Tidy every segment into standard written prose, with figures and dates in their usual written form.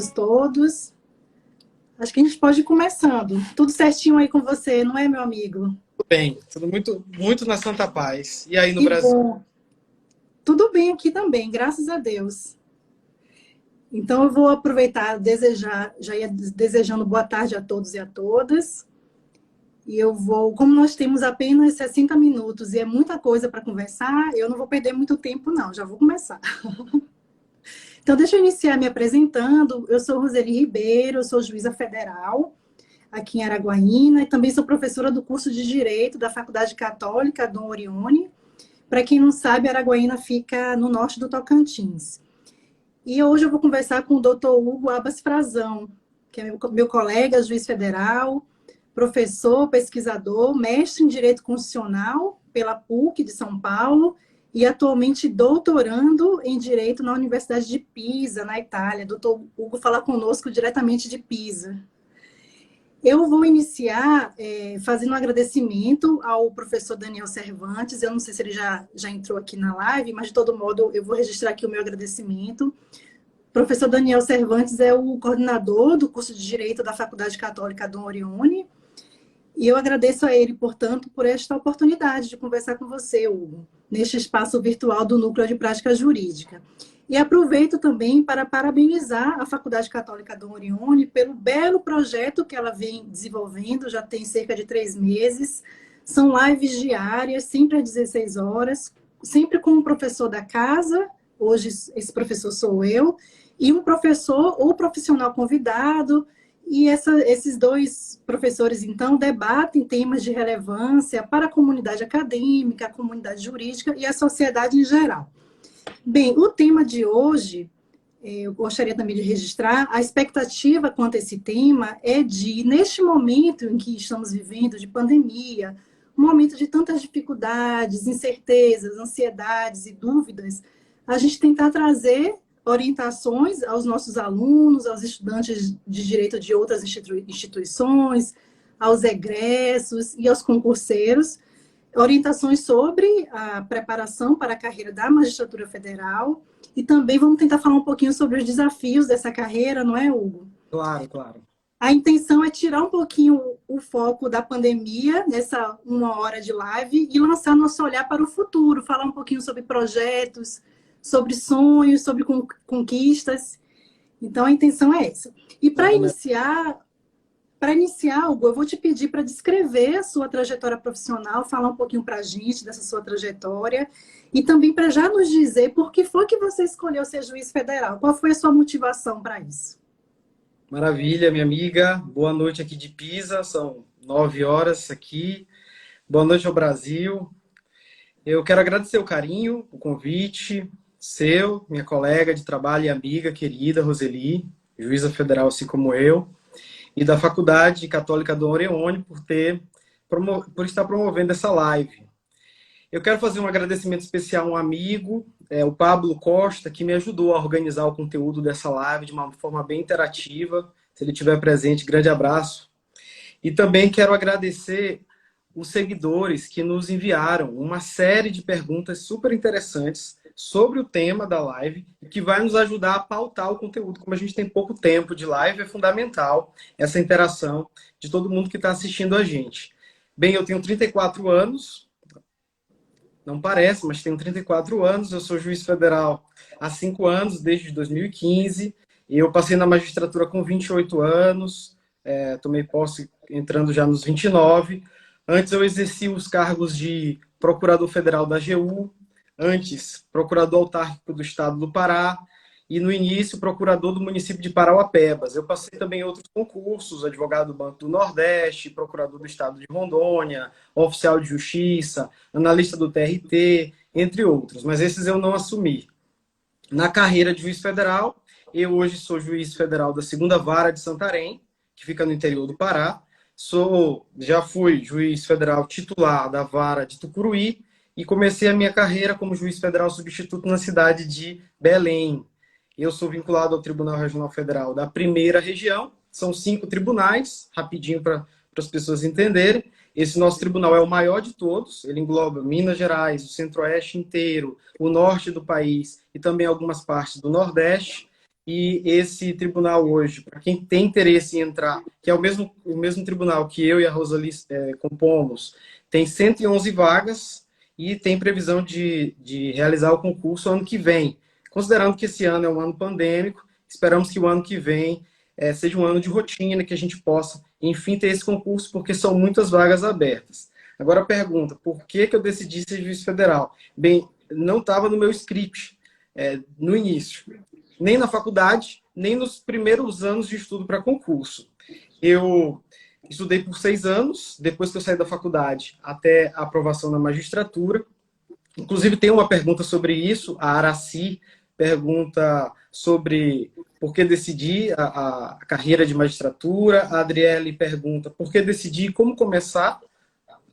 bem-vindos todos. Acho que a gente pode ir começando. Tudo certinho aí com você, não é, meu amigo? Tudo bem, tudo muito na Santa Paz. E aí no Que Brasil? bom. Tudo bem aqui também, graças a Deus. Então eu vou aproveitar, já ia desejando boa tarde a todos e a todas. E eu vou, como nós temos apenas 60 minutos e é muita coisa para conversar, eu não vou perder muito tempo, não, já vou começar. Então, deixa eu iniciar me apresentando. Eu sou Roseli Ribeiro, eu sou juíza federal aqui em Araguaína e também sou professora do curso de Direito da Faculdade Católica Dom Orione. Para quem não sabe, Araguaína fica no norte do Tocantins. E hoje eu vou conversar com o doutor Hugo Abas Frazão, que é meu colega, juiz federal, professor, pesquisador, mestre em Direito Constitucional pela PUC de São Paulo e atualmente doutorando em Direito na Universidade de Pisa, na Itália. Doutor Hugo fala conosco diretamente de Pisa. Eu vou iniciar fazendo um agradecimento ao professor Daniel Cervantes. Eu não sei se ele já entrou aqui na live, mas de todo modo eu vou registrar aqui o meu agradecimento. O professor Daniel Cervantes é o coordenador do curso de Direito da Faculdade Católica Dom Orione. E eu agradeço a ele, portanto, por esta oportunidade de conversar com você, Hugo, neste espaço virtual do Núcleo de Prática Jurídica. E aproveito também para parabenizar a Faculdade Católica Dom Orione pelo belo projeto que ela vem desenvolvendo, já tem cerca de 3 meses. São lives diárias, sempre às 16 horas, sempre com um professor da casa, hoje esse professor sou eu, e um professor ou profissional convidado. E esses dois professores, então, debatem temas de relevância para a comunidade acadêmica, a comunidade jurídica e a sociedade em geral. Bem, o tema de hoje, eu gostaria também de registrar, a expectativa quanto a esse tema é de, neste momento em que estamos vivendo de pandemia, um momento de tantas dificuldades, incertezas, ansiedades e dúvidas, a gente tentar trazer orientações aos nossos alunos, aos estudantes de direito de outras instituições, aos egressos e aos concurseiros, orientações sobre a preparação para a carreira da magistratura federal e também vamos tentar falar um pouquinho sobre os desafios dessa carreira, não é, Hugo? Claro, claro. A intenção é tirar um pouquinho o foco da pandemia nessa 1 hora de live e lançar nosso olhar para o futuro, falar um pouquinho sobre projetos, sobre sonhos, sobre conquistas. Então, a intenção é essa. E para iniciar, Hugo, eu vou te pedir para descrever a sua trajetória profissional, falar um pouquinho para a gente dessa sua trajetória e também para já nos dizer por que foi que você escolheu ser juiz federal. Qual foi a sua motivação para isso? Maravilha, minha amiga. Boa noite aqui de Pisa, são 9 horas aqui. Boa noite ao Brasil. Eu quero agradecer o carinho, o convite seu, minha colega de trabalho e amiga querida, Roseli, juíza federal assim como eu, e da Faculdade Católica Dom Orione por estar promovendo essa live. Eu quero fazer um agradecimento especial a um amigo, o Pablo Costa, que me ajudou a organizar o conteúdo dessa live de uma forma bem interativa. Se ele estiver presente, grande abraço. E também quero agradecer os seguidores que nos enviaram uma série de perguntas super interessantes sobre o tema da live, que vai nos ajudar a pautar o conteúdo. Como a gente tem pouco tempo de live, é fundamental essa interação de todo mundo que está assistindo a gente. Bem, eu tenho 34 anos, não parece, mas tenho 34 anos, eu sou juiz federal há 5 anos, desde 2015, e eu passei na magistratura com 28 anos, tomei posse entrando já nos 29. Antes eu exerci os cargos de procurador federal da AGU, antes procurador autárquico do estado do Pará, e no início procurador do município de Parauapebas. Eu passei também outros concursos, advogado do Banco do Nordeste, procurador do estado de Rondônia, oficial de justiça, analista do TRT, entre outros, mas esses eu não assumi. Na carreira de juiz federal, eu hoje sou juiz federal da 2ª Vara de Santarém, que fica no interior do Pará. Já fui juiz federal titular da Vara de Tucuruí e comecei a minha carreira como juiz federal substituto na cidade de Belém. Eu sou vinculado ao Tribunal Regional Federal da 1ª Região. São 5 tribunais, rapidinho para as pessoas entenderem. Esse nosso tribunal é o maior de todos. Ele engloba Minas Gerais, o Centro-Oeste inteiro, o norte do país e também algumas partes do Nordeste. E esse tribunal hoje, para quem tem interesse em entrar, que é o mesmo tribunal que eu e a Rosali compomos, tem 111 vagas e tem previsão de realizar o concurso ano que vem. Considerando que esse ano é um ano pandêmico, esperamos que o ano que vem seja um ano de rotina, que a gente possa, enfim, ter esse concurso, porque são muitas vagas abertas. Agora a pergunta, por que eu decidi ser juiz federal? Bem, não estava no meu script no início, nem na faculdade, nem nos primeiros anos de estudo para concurso. Eu estudei por 6 anos, depois que eu saí da faculdade, até a aprovação na magistratura. Inclusive, tem uma pergunta sobre isso. A Araci pergunta sobre por que decidi a carreira de magistratura. A Adriele pergunta por que decidi e como começar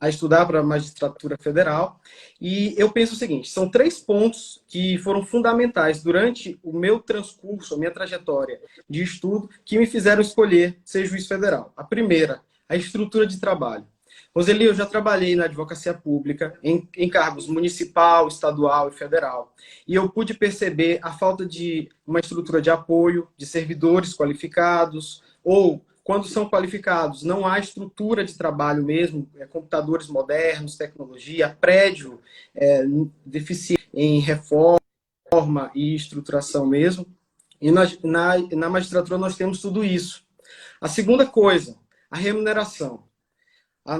a estudar para a magistratura federal. E eu penso o seguinte, são 3 pontos que foram fundamentais durante o meu transcurso, a minha trajetória de estudo, que me fizeram escolher ser juiz federal. A primeira, a estrutura de trabalho. Roseli, eu já trabalhei na advocacia pública, em cargos municipal, estadual e federal. E eu pude perceber a falta de uma estrutura de apoio, de servidores qualificados, ou, quando são qualificados, não há estrutura de trabalho mesmo, computadores modernos, tecnologia, prédio deficiente em reforma e estruturação mesmo. E na magistratura nós temos tudo isso. A segunda coisa, a remuneração.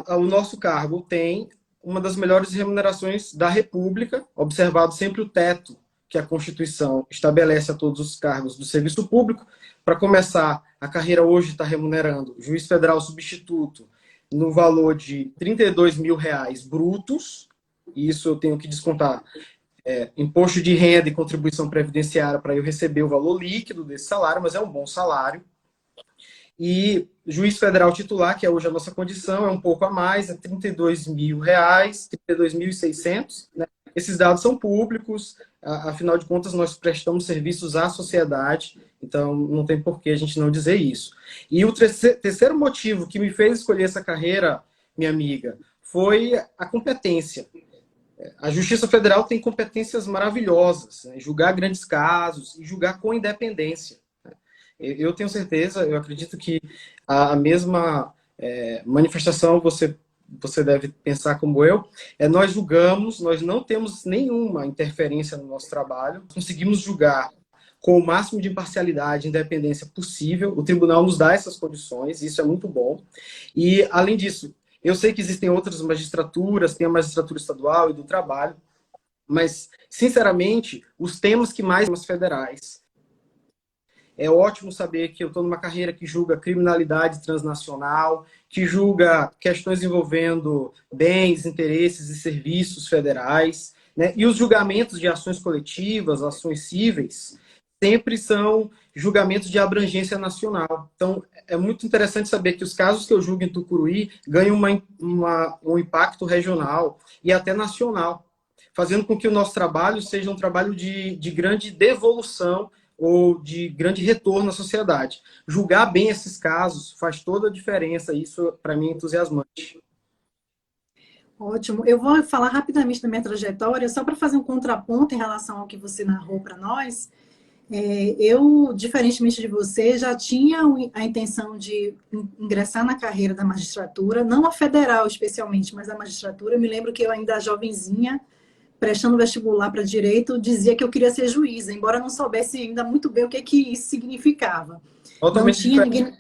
O nosso cargo tem uma das melhores remunerações da República, observado sempre o teto que a Constituição estabelece a todos os cargos do serviço público. Para começar, a carreira hoje está remunerando juiz federal substituto no valor de R$ 32 mil brutos. Isso eu tenho que descontar imposto de renda e contribuição previdenciária para eu receber o valor líquido desse salário, mas é um bom salário. E juiz federal titular, que é hoje a nossa condição, é um pouco a mais, é R$ 32 mil, R$ 32.600. Né? Esses dados são públicos, afinal de contas, nós prestamos serviços à sociedade, então não tem por que a gente não dizer isso. E o terceiro motivo que me fez escolher essa carreira, minha amiga, foi a competência. A Justiça Federal tem competências maravilhosas, né? Julgar grandes casos e julgar com independência. Eu tenho certeza, eu acredito que a mesma manifestação você deve pensar como eu, nós julgamos, nós não temos nenhuma interferência no nosso trabalho, conseguimos julgar com o máximo de imparcialidade e independência possível, o tribunal nos dá essas condições, isso é muito bom. E, além disso, eu sei que existem outras magistraturas, tem a magistratura estadual e do trabalho, mas, sinceramente, os temas que mais são os federais. É ótimo saber que eu estou numa carreira que julga criminalidade transnacional, que julga questões envolvendo bens, interesses e serviços federais, né? E os julgamentos de ações coletivas, ações cíveis, sempre são julgamentos de abrangência nacional. Então, é muito interessante saber que os casos que eu julgo em Tucuruí ganham um impacto regional e até nacional, fazendo com que o nosso trabalho seja um trabalho de grande devolução ou de grande retorno à sociedade. Julgar bem esses casos faz toda a diferença, isso para mim é entusiasmante. Ótimo. Eu vou falar rapidamente da minha trajetória, só para fazer um contraponto em relação ao que você narrou para nós. Eu, diferentemente de você, já tinha a intenção de ingressar na carreira da magistratura, não a federal especialmente, mas a magistratura. Eu me lembro que eu ainda jovenzinha, prestando vestibular para direito, dizia que eu queria ser juíza, embora não soubesse ainda muito bem o que isso significava. Totalmente não tinha ninguém,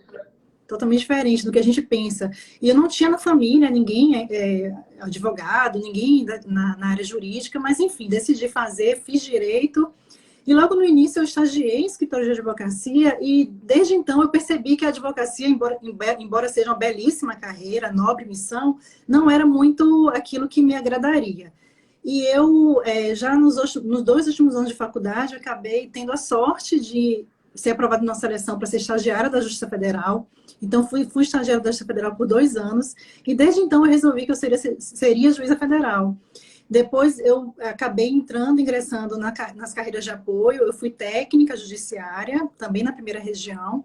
totalmente diferente do que a gente pensa. E eu não tinha na família ninguém advogado, ninguém na área jurídica, mas enfim, decidi fazer, fiz direito. E logo no início eu estagiei em escritório de advocacia e desde então eu percebi que a advocacia, embora seja uma belíssima carreira, nobre missão, não era muito aquilo que me agradaria. E eu, já nos 2 últimos anos de faculdade, eu acabei tendo a sorte de ser aprovada na seleção para ser estagiária da Justiça Federal. Então, fui estagiária da Justiça Federal por 2 anos. E desde então eu resolvi que eu seria juíza federal. Depois eu acabei ingressando nas carreiras de apoio. Eu fui técnica judiciária, também na primeira região.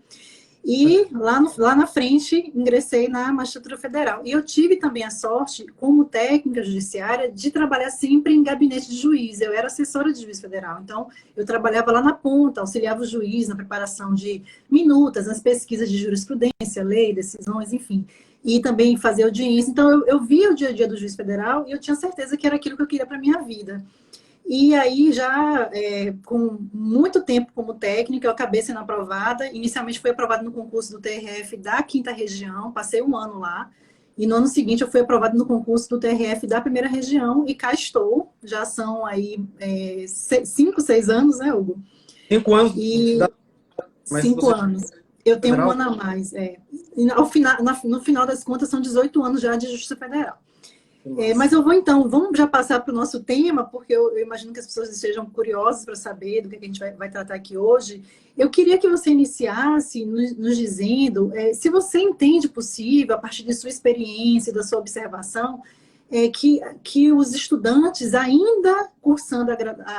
E lá na frente, ingressei na Magistratura Federal. E eu tive também a sorte, como técnica judiciária, de trabalhar sempre em gabinete de juiz. Eu era assessora de juiz federal. Então, eu trabalhava lá na ponta, auxiliava o juiz na preparação de minutas, nas pesquisas de jurisprudência, lei, decisões, enfim. E também fazia audiência. Então, eu via o dia a dia do juiz federal e eu tinha certeza que era aquilo que eu queria para a minha vida. E aí, já com muito tempo como técnica, eu acabei sendo aprovada. Inicialmente, fui aprovada no concurso do TRF da 5ª Região, passei um ano lá. E no ano seguinte, eu fui aprovada no concurso do TRF da 1ª Região, e cá estou. Já são aí 5, 6 anos, né, Hugo? 5 anos de E idade, mas 5 você anos. Eu tenho um federal? ano a mais. E no final das contas, são 18 anos já de Justiça Federal. Mas eu vou então, vamos já passar para o nosso tema, porque eu imagino que as pessoas estejam curiosas para saber do que a gente vai tratar aqui hoje. Eu queria que você iniciasse nos dizendo se você entende possível, a partir de sua experiência e da sua observação, que os estudantes, ainda cursando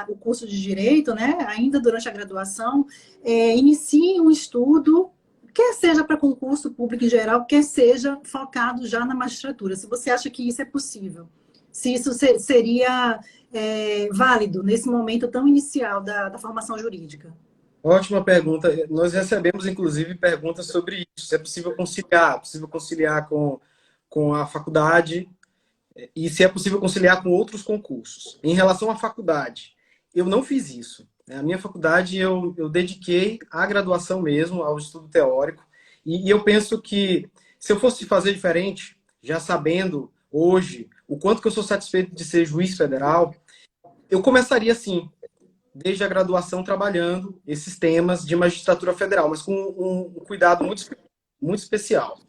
o curso de Direito, né, ainda durante a graduação, iniciem um estudo, quer seja para concurso público em geral, quer seja focado já na magistratura. Se você acha que isso é possível, se isso seria válido nesse momento tão inicial da formação jurídica. Ótima pergunta. Nós recebemos, inclusive, perguntas sobre isso. Se é possível conciliar com a faculdade e se é possível conciliar com outros concursos. Em relação à faculdade, eu não fiz isso. A minha faculdade eu dediquei à graduação mesmo, ao estudo teórico, e eu penso que se eu fosse fazer diferente, já sabendo hoje o quanto que eu sou satisfeito de ser juiz federal, eu começaria assim, desde a graduação, trabalhando esses temas de magistratura federal, mas com um cuidado muito especial.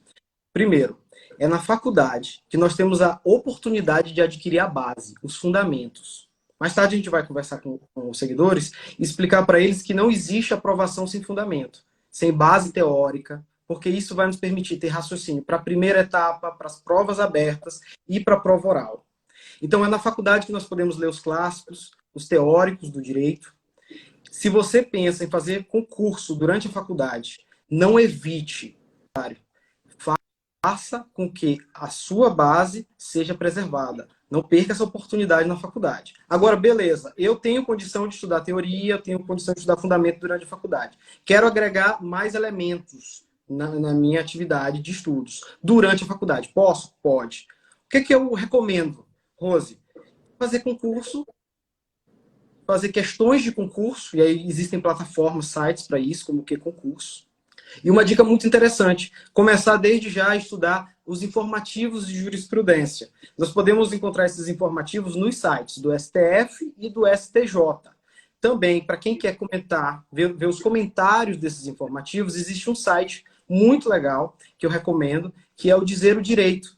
Primeiro, é na faculdade que nós temos a oportunidade de adquirir a base, os fundamentos. Mais tarde a gente vai conversar com os seguidores e explicar para eles que não existe aprovação sem fundamento, sem base teórica, porque isso vai nos permitir ter raciocínio para a primeira etapa, para as provas abertas e para a prova oral. Então é na faculdade que nós podemos ler os clássicos, os teóricos do direito. Se você pensa em fazer concurso durante a faculdade, não evite, faça com que a sua base seja preservada. Não perca essa oportunidade na faculdade. Agora, beleza, eu tenho condição de estudar teoria, eu tenho condição de estudar fundamento durante a faculdade. Quero agregar mais elementos na minha atividade de estudos durante a faculdade. Posso? Pode. O que eu recomendo, Rose? Fazer concurso, fazer questões de concurso, e aí existem plataformas, sites para isso, como o que concurso. E uma dica muito interessante, começar desde já a estudar os informativos de jurisprudência. Nós podemos encontrar esses informativos nos sites do STF e do STJ. Também, para quem quer comentar, ver os comentários desses informativos, existe um site muito legal, que eu recomendo, que é o Dizer o Direito.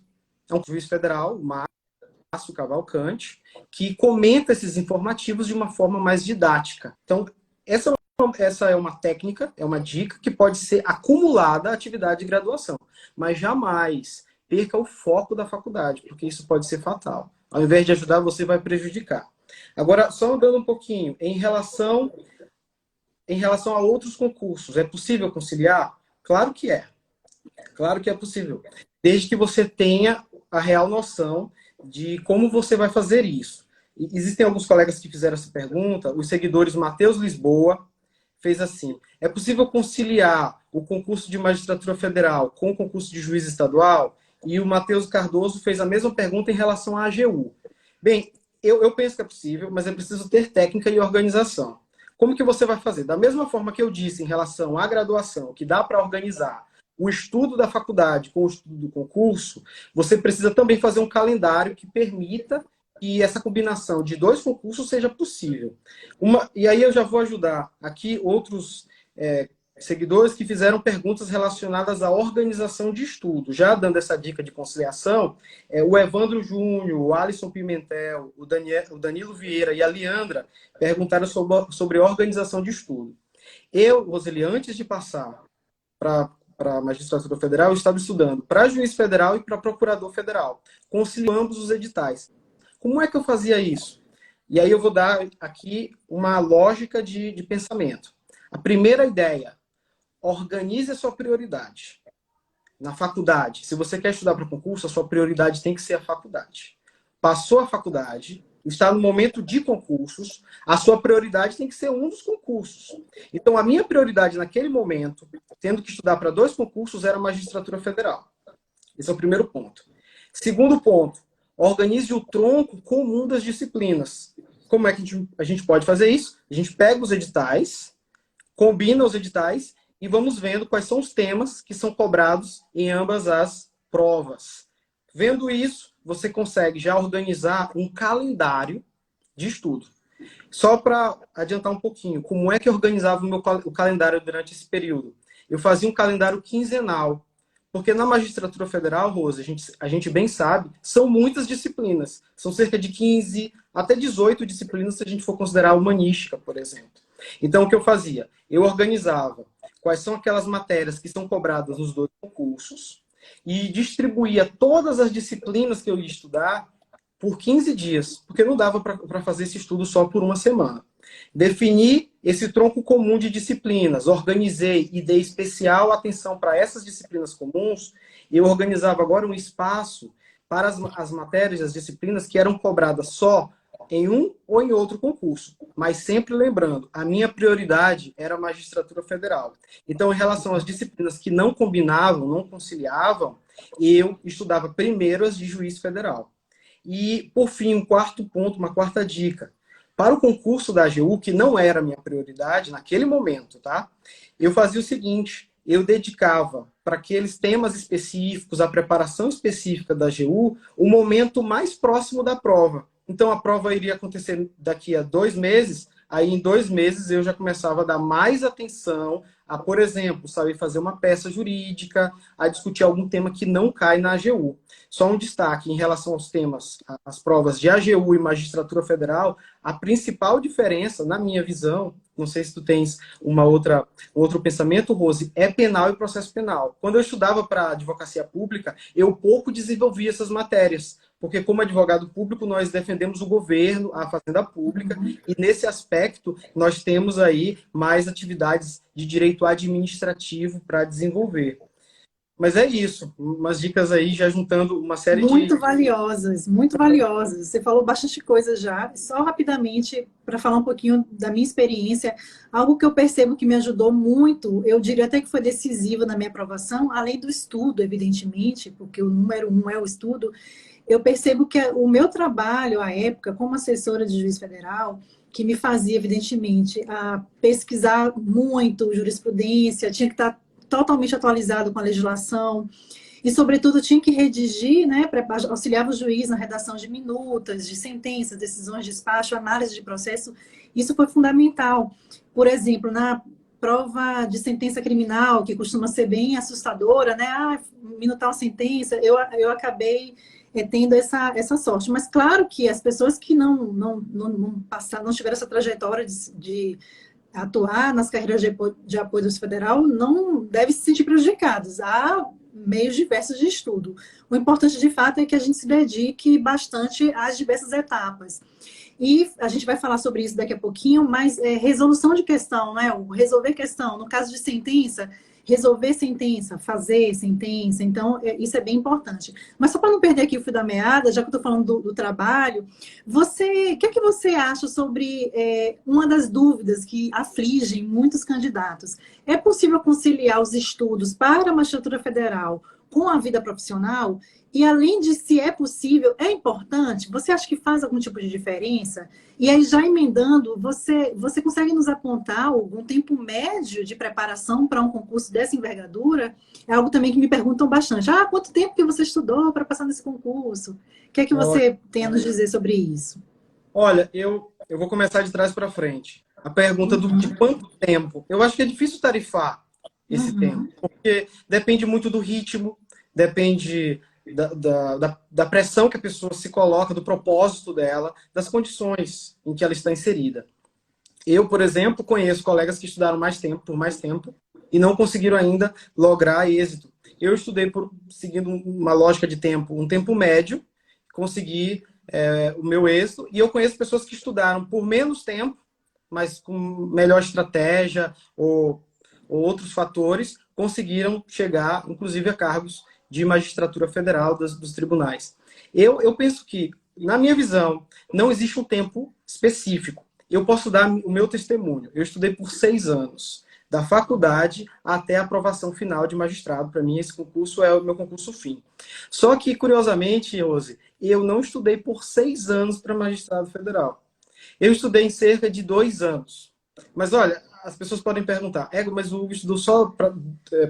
É um juiz federal, o Márcio Cavalcante, que comenta esses informativos de uma forma mais didática. Então, essa é uma técnica, é uma dica que pode ser acumulada à atividade de graduação, mas jamais perca o foco da faculdade, porque isso pode ser fatal. Ao invés de ajudar, você vai prejudicar. Agora, só andando um pouquinho, em relação a outros concursos, é possível conciliar? Claro que é. Claro que é possível. Desde que você tenha a real noção de como você vai fazer isso. E existem alguns colegas que fizeram essa pergunta, os seguidores Matheus Lisboa fez assim: é possível conciliar o concurso de magistratura federal com o concurso de juiz estadual? E o Matheus Cardoso fez a mesma pergunta em relação à AGU. Bem, eu penso que é possível, mas é preciso ter técnica e organização. Como que você vai fazer? Da mesma forma que eu disse em relação à graduação, que dá para organizar o estudo da faculdade com o estudo do concurso, você precisa também fazer um calendário que permita que essa combinação de dois concursos seja possível. E aí eu já vou ajudar aqui outros seguidores que fizeram perguntas relacionadas à organização de estudo. Já dando essa dica de conciliação, o Evandro Júnior, o Alisson Pimentel, o Danilo Vieira e a Leandra perguntaram sobre organização de estudo. Eu, Roseli, antes de passar para a magistratura federal, eu estava estudando para juiz federal e para procurador federal, conciliando ambos os editais. Como é que eu fazia isso? E aí eu vou dar aqui uma lógica de pensamento. A primeira ideia: organize a sua prioridade. Na faculdade, se você quer estudar para concurso, a sua prioridade tem que ser a faculdade. Passou a faculdade, está no momento de concursos, a sua prioridade tem que ser um dos concursos. Então, a minha prioridade naquele momento, tendo que estudar para 2 concursos, era a magistratura federal. Esse é o primeiro ponto. Segundo ponto, organize o tronco comum das disciplinas. Como é que a gente pode fazer isso? A gente pega os editais, combina os editais e vamos vendo quais são os temas que são cobrados em ambas as provas. Vendo isso, você consegue já organizar um calendário de estudo. Só para adiantar um pouquinho, como é que eu organizava o calendário durante esse período? Eu fazia um calendário quinzenal. Porque na magistratura federal, Rose, a gente bem sabe, são muitas disciplinas. São cerca de 15 até 18 disciplinas se a gente for considerar a humanística, por exemplo. Então, o que eu fazia? Eu organizava quais são aquelas matérias que são cobradas nos 2 concursos e distribuía todas as disciplinas que eu ia estudar por 15 dias, porque não dava para fazer esse estudo só por uma semana. Defini esse tronco comum de disciplinas, organizei e dei especial atenção para essas disciplinas comuns. Eu organizava agora um espaço para as matérias, as disciplinas que eram cobradas só em um ou em outro concurso. Mas sempre lembrando, a minha prioridade era a magistratura federal. Então, em relação às disciplinas que não combinavam, não conciliavam, eu estudava primeiro as de juiz federal. E, por fim, um quarto ponto, uma quarta dica. Para o concurso da AGU, que não era a minha prioridade naquele momento, tá? Eu fazia o seguinte, eu dedicava para aqueles temas específicos, a preparação específica da AGU, o momento mais próximo da prova. Então, a prova iria acontecer daqui a 2 meses, aí em 2 meses eu já começava a dar mais atenção a, por exemplo, saber fazer uma peça jurídica, a discutir algum tema que não cai na AGU. Só um destaque em relação aos temas, as provas de AGU e magistratura federal, a principal diferença, na minha visão, não sei se tu tens um outro pensamento, Rose, é penal e processo penal. Quando eu estudava para advocacia pública, eu pouco desenvolvia essas matérias, porque como advogado público, nós defendemos o governo, a fazenda pública, e nesse aspecto, nós temos aí mais atividades de direito administrativo para desenvolver. Mas é isso, umas dicas aí já juntando uma série de... Muito valiosas, muito valiosas. Você falou bastante coisa já. Só rapidamente, para falar um pouquinho da minha experiência, algo que eu percebo que me ajudou muito, eu diria até que foi decisivo na minha aprovação, além do estudo, evidentemente, porque o número 1 é o estudo, eu percebo que o meu trabalho, à época, como assessora de juiz federal, que me fazia, evidentemente, a pesquisar muito jurisprudência, tinha que estar totalmente atualizado com a legislação, e, sobretudo, tinha que redigir, né, auxiliava o juiz na redação de minutas, de sentenças, decisões de despacho, análise de processo. Isso foi fundamental. Por exemplo, na prova de sentença criminal, que costuma ser bem assustadora, né, minutar uma sentença, eu acabei tendo essa sorte. Mas, claro que as pessoas que não passaram, não tiveram essa trajetória de atuar nas carreiras de apoio do federal não deve se sentir prejudicados. Há meios diversos de estudo. O importante, de fato, é que a gente se dedique bastante às diversas etapas. E a gente vai falar sobre isso daqui a pouquinho, mas resolução de questão, né? Resolver questão, no caso de sentença, resolver sentença, fazer sentença, então isso é bem importante. Mas só para não perder aqui o fio da meada, já que eu estou falando do trabalho, o que é que você acha sobre uma das dúvidas que afligem muitos candidatos? É possível conciliar os estudos para a magistratura federal com a vida profissional? E além de se é possível, é importante? Você acha que faz algum tipo de diferença? E aí, já emendando, você consegue nos apontar algum tempo médio de preparação para um concurso dessa envergadura? É algo também que me perguntam bastante. Quanto tempo que você estudou para passar nesse concurso? O que é que você tem a nos dizer sobre isso? Olha, eu vou começar de trás para frente. A pergunta de quanto tempo. Eu acho que é difícil tarifar esse tempo, porque depende muito do ritmo, depende da pressão que a pessoa se coloca, do propósito dela, das condições em que ela está inserida. Eu, por exemplo, conheço colegas que estudaram por mais tempo, e não conseguiram ainda lograr êxito. Eu estudei seguindo uma lógica de tempo, um tempo médio, consegui o meu êxito, e eu conheço pessoas que estudaram por menos tempo, mas com melhor estratégia, ou ou outros fatores, conseguiram chegar, inclusive, a cargos de magistratura federal dos tribunais. Eu penso que, na minha visão, não existe um tempo específico. Eu posso dar o meu testemunho. Eu estudei por 6 anos, da faculdade até a aprovação final de magistrado. Para mim, esse concurso é o meu concurso fim. Só que, curiosamente, Rose, eu não estudei por 6 anos para magistrado federal. Eu estudei em cerca de 2 anos. Mas, olha, as pessoas podem perguntar, mas o Hugo estudou só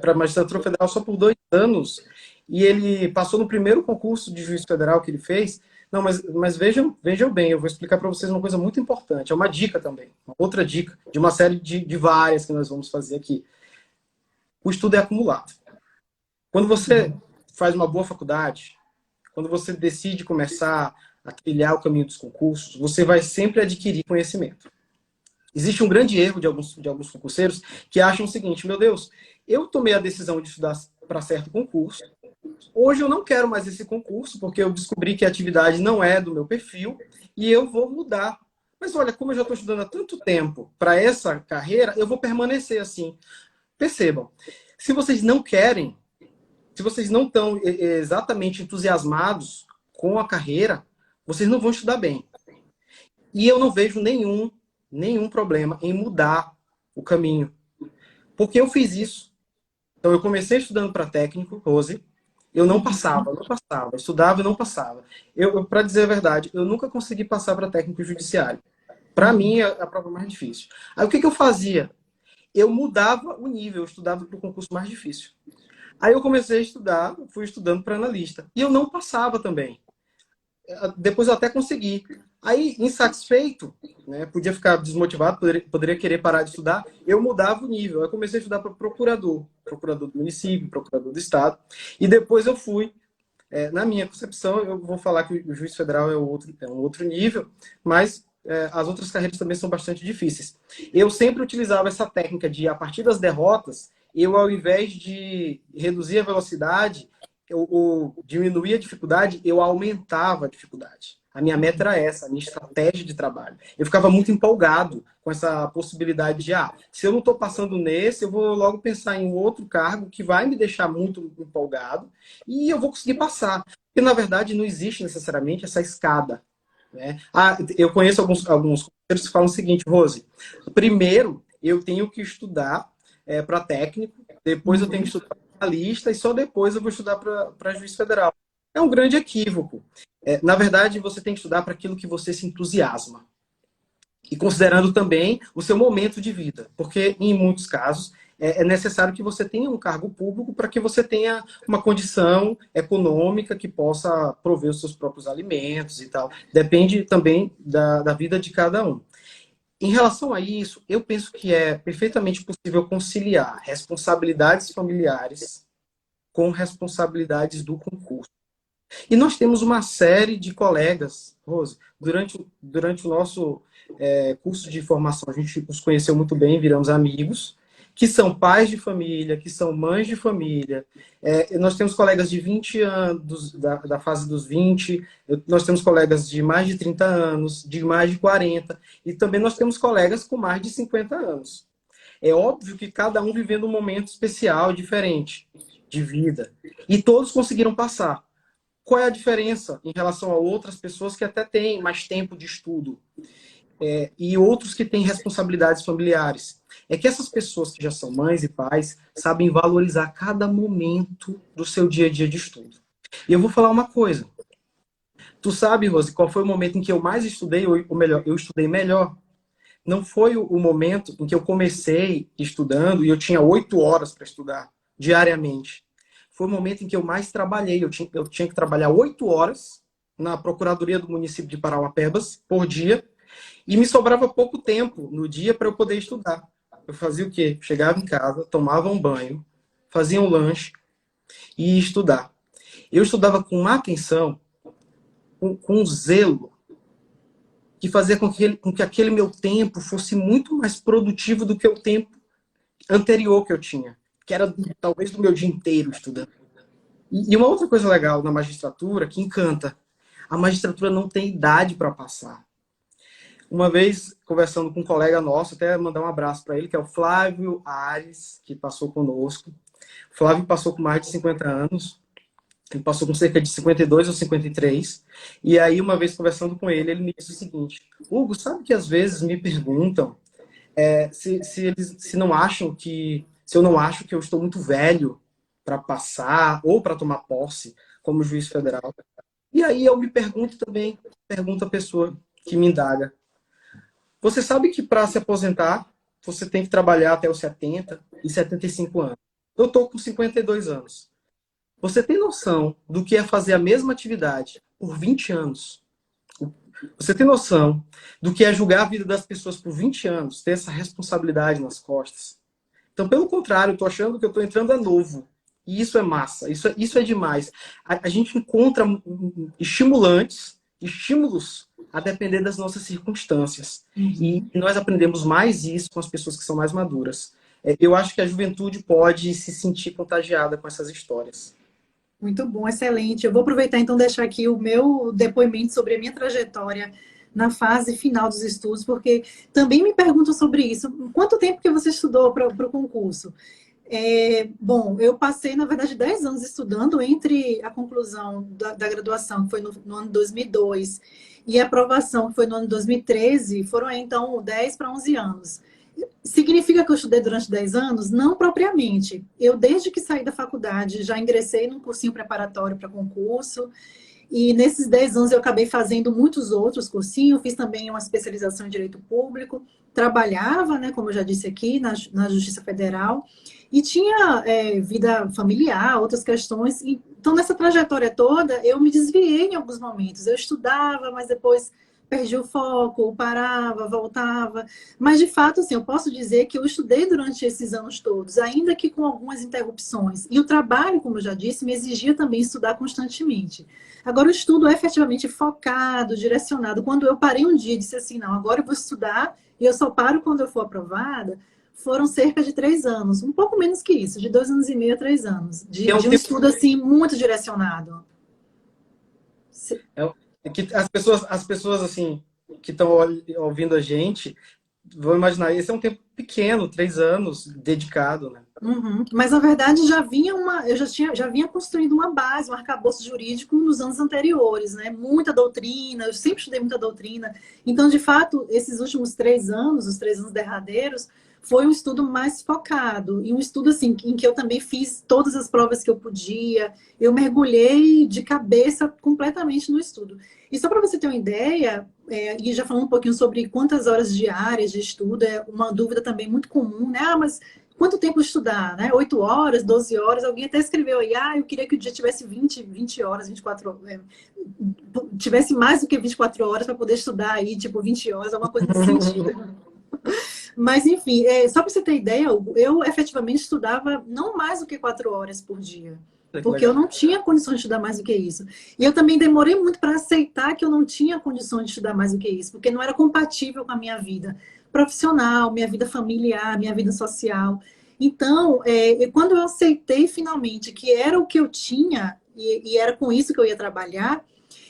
para magistratura federal só por 2 anos e ele passou no primeiro concurso de juiz federal que ele fez. Não, mas vejam bem, eu vou explicar para vocês uma coisa muito importante. É uma dica também, uma outra dica, de uma série de várias que nós vamos fazer aqui. O estudo é acumulado. Quando você faz uma boa faculdade, quando você decide começar a trilhar o caminho dos concursos, você vai sempre adquirir conhecimento. Existe um grande erro de alguns concurseiros que acham o seguinte: meu Deus, eu tomei a decisão de estudar para certo concurso, hoje eu não quero mais esse concurso, porque eu descobri que a atividade não é do meu perfil, e eu vou mudar. Mas olha, como eu já estou estudando há tanto tempo para essa carreira, eu vou permanecer assim. Percebam, se vocês não querem, se vocês não estão exatamente entusiasmados com a carreira, vocês não vão estudar bem. E eu não vejo nenhum problema em mudar o caminho. Porque eu fiz isso. Então, eu comecei estudando para técnico, Rose. Eu não passava. Estudava e não passava. Para dizer a verdade, eu nunca consegui passar para técnico judiciário. Para mim, é a prova mais difícil. Aí, o que eu fazia? Eu mudava o nível, eu estudava para o concurso mais difícil. Aí, eu comecei a estudar, fui estudando para analista. E eu não passava também. Depois eu até consegui. Aí, insatisfeito, né, podia ficar desmotivado, poderia querer parar de estudar, eu mudava o nível. Eu comecei a estudar para procurador do município, procurador do estado, e depois eu fui, na minha concepção, eu vou falar que o juiz federal é um outro nível, mas as outras carreiras também são bastante difíceis. Eu sempre utilizava essa técnica de, a partir das derrotas, eu, ao invés de reduzir a velocidade, eu diminuía a dificuldade, eu aumentava a dificuldade. A minha meta era essa, a minha estratégia de trabalho. Eu ficava muito empolgado com essa possibilidade de, se eu não estou passando nesse, eu vou logo pensar em outro cargo que vai me deixar muito empolgado e eu vou conseguir passar. Porque, na verdade, não existe necessariamente essa escada, né? Eu conheço alguns conselheiros que falam o seguinte: Rose, primeiro eu tenho que estudar para técnico, depois eu tenho que estudar para lista e só depois eu vou estudar para juiz federal. É um grande equívoco. Na verdade, você tem que estudar para aquilo que você se entusiasma. E considerando também o seu momento de vida. Porque, em muitos casos, é necessário que você tenha um cargo público para que você tenha uma condição econômica que possa prover os seus próprios alimentos e tal. Depende também da vida de cada um. Em relação a isso, eu penso que é perfeitamente possível conciliar responsabilidades familiares com responsabilidades do concurso. E nós temos uma série de colegas, Rose, durante o nosso curso de formação, a gente os conheceu muito bem, viramos amigos, que são pais de família, que são mães de família. Nós temos colegas de 20 anos, da fase dos 20, nós temos colegas de mais de 30 anos, de mais de 40, e também nós temos colegas com mais de 50 anos. É óbvio que cada um vivendo um momento especial, diferente, de vida. E todos conseguiram passar. Qual é a diferença em relação a outras pessoas que até têm mais tempo de estudo e outros que têm responsabilidades familiares? É que essas pessoas que já são mães e pais sabem valorizar cada momento do seu dia a dia de estudo. E eu vou falar uma coisa. Tu sabe, Rose, qual foi o momento em que eu mais estudei, ou melhor, eu estudei melhor? Não foi o momento em que eu comecei estudando e eu tinha 8 horas para estudar diariamente. Foi o momento em que eu mais trabalhei. Eu tinha que trabalhar 8 horas na Procuradoria do município de Parauapebas por dia e me sobrava pouco tempo no dia para eu poder estudar. Eu fazia o quê? Chegava em casa, tomava um banho, fazia um lanche e ia estudar. Eu estudava com atenção, com zelo, que fazia com que aquele meu tempo fosse muito mais produtivo do que o tempo anterior que eu tinha, que era talvez do meu dia inteiro estudando. E uma outra coisa legal na magistratura, que encanta, a magistratura não tem idade para passar. Uma vez, conversando com um colega nosso, até mandar um abraço para ele, que é o Flávio Ares, que passou conosco. O Flávio passou com mais de 50 anos. Ele passou com cerca de 52 ou 53. E aí, uma vez conversando com ele me disse o seguinte: Hugo, sabe que às vezes me perguntam se não acham que, se eu não acho que eu estou muito velho para passar ou para tomar posse como juiz federal. E aí eu me pergunto também, pergunto a pessoa que me indaga: você sabe que para se aposentar, você tem que trabalhar até os 70 e 75 anos. Eu estou com 52 anos. Você tem noção do que é fazer a mesma atividade por 20 anos? Você tem noção do que é julgar a vida das pessoas por 20 anos, ter essa responsabilidade nas costas? Então, pelo contrário, eu estou achando que eu estou entrando a novo. E isso é massa, isso é demais. A gente encontra estimulantes, estímulos, a depender das nossas circunstâncias. E nós aprendemos mais isso com as pessoas que são mais maduras. Eu acho que a juventude pode se sentir contagiada com essas histórias. Muito bom, excelente. Eu vou aproveitar então deixar aqui o meu depoimento sobre a minha trajetória na fase final dos estudos, porque também me perguntam sobre isso. Quanto tempo que você estudou para o concurso? Bom, eu passei, na verdade, 10 anos estudando entre a conclusão da graduação, que foi no ano 2002, e a aprovação, que foi no ano 2013, foram então 10 para 11 anos. Significa que eu estudei durante 10 anos? Não propriamente. Eu, desde que saí da faculdade, já ingressei num cursinho preparatório para concurso, e nesses 10 anos eu acabei fazendo muitos outros cursinhos, fiz também uma especialização em Direito Público, trabalhava, né, como eu já disse aqui, na Justiça Federal, e tinha vida familiar, outras questões. Então, nessa trajetória toda, eu me desviei em alguns momentos. Eu estudava, mas depois perdi o foco, parava, voltava. Mas, de fato, assim, eu posso dizer que eu estudei durante esses anos todos, ainda que com algumas interrupções. E o trabalho, como eu já disse, me exigia também estudar constantemente. Agora, o estudo é efetivamente focado, direcionado. Quando eu parei um dia e disse assim, não, agora eu vou estudar e eu só paro quando eu for aprovada, foram cerca de 3 anos. Um pouco menos que isso, de 2 anos e meio a 3 anos. De um estudo, assim, muito direcionado. Que as pessoas assim, que estão ouvindo a gente, vão imaginar, esse é um tempo pequeno, 3 anos, dedicado, né? Uhum. Mas, na verdade, já vinha construindo uma base, um arcabouço jurídico nos anos anteriores, né? Muita doutrina, eu sempre estudei muita doutrina. Então, de fato, esses últimos 3 anos, os 3 anos derradeiros, foi um estudo mais focado. E um estudo, assim, em que eu também fiz todas as provas que eu podia. Eu mergulhei de cabeça completamente no estudo. E só para você ter uma ideia, e já falando um pouquinho sobre quantas horas diárias de estudo, é uma dúvida também muito comum, né? Ah, mas quanto tempo estudar, né? 8 horas, 12 horas, alguém até escreveu aí, eu queria que o dia tivesse 20 horas, 24 horas, tivesse mais do que 24 horas para poder estudar aí, tipo 20 horas, alguma coisa nesse sentido. Mas, enfim, só para você ter ideia, eu efetivamente estudava não mais do que 4 horas por dia. Porque eu não tinha condições de estudar mais do que isso. E eu também demorei muito para aceitar que eu não tinha condições de estudar mais do que isso, porque não era compatível com a minha vida profissional, minha vida familiar, minha vida social. Então, quando eu aceitei finalmente que era o que eu tinha, e era com isso que eu ia trabalhar,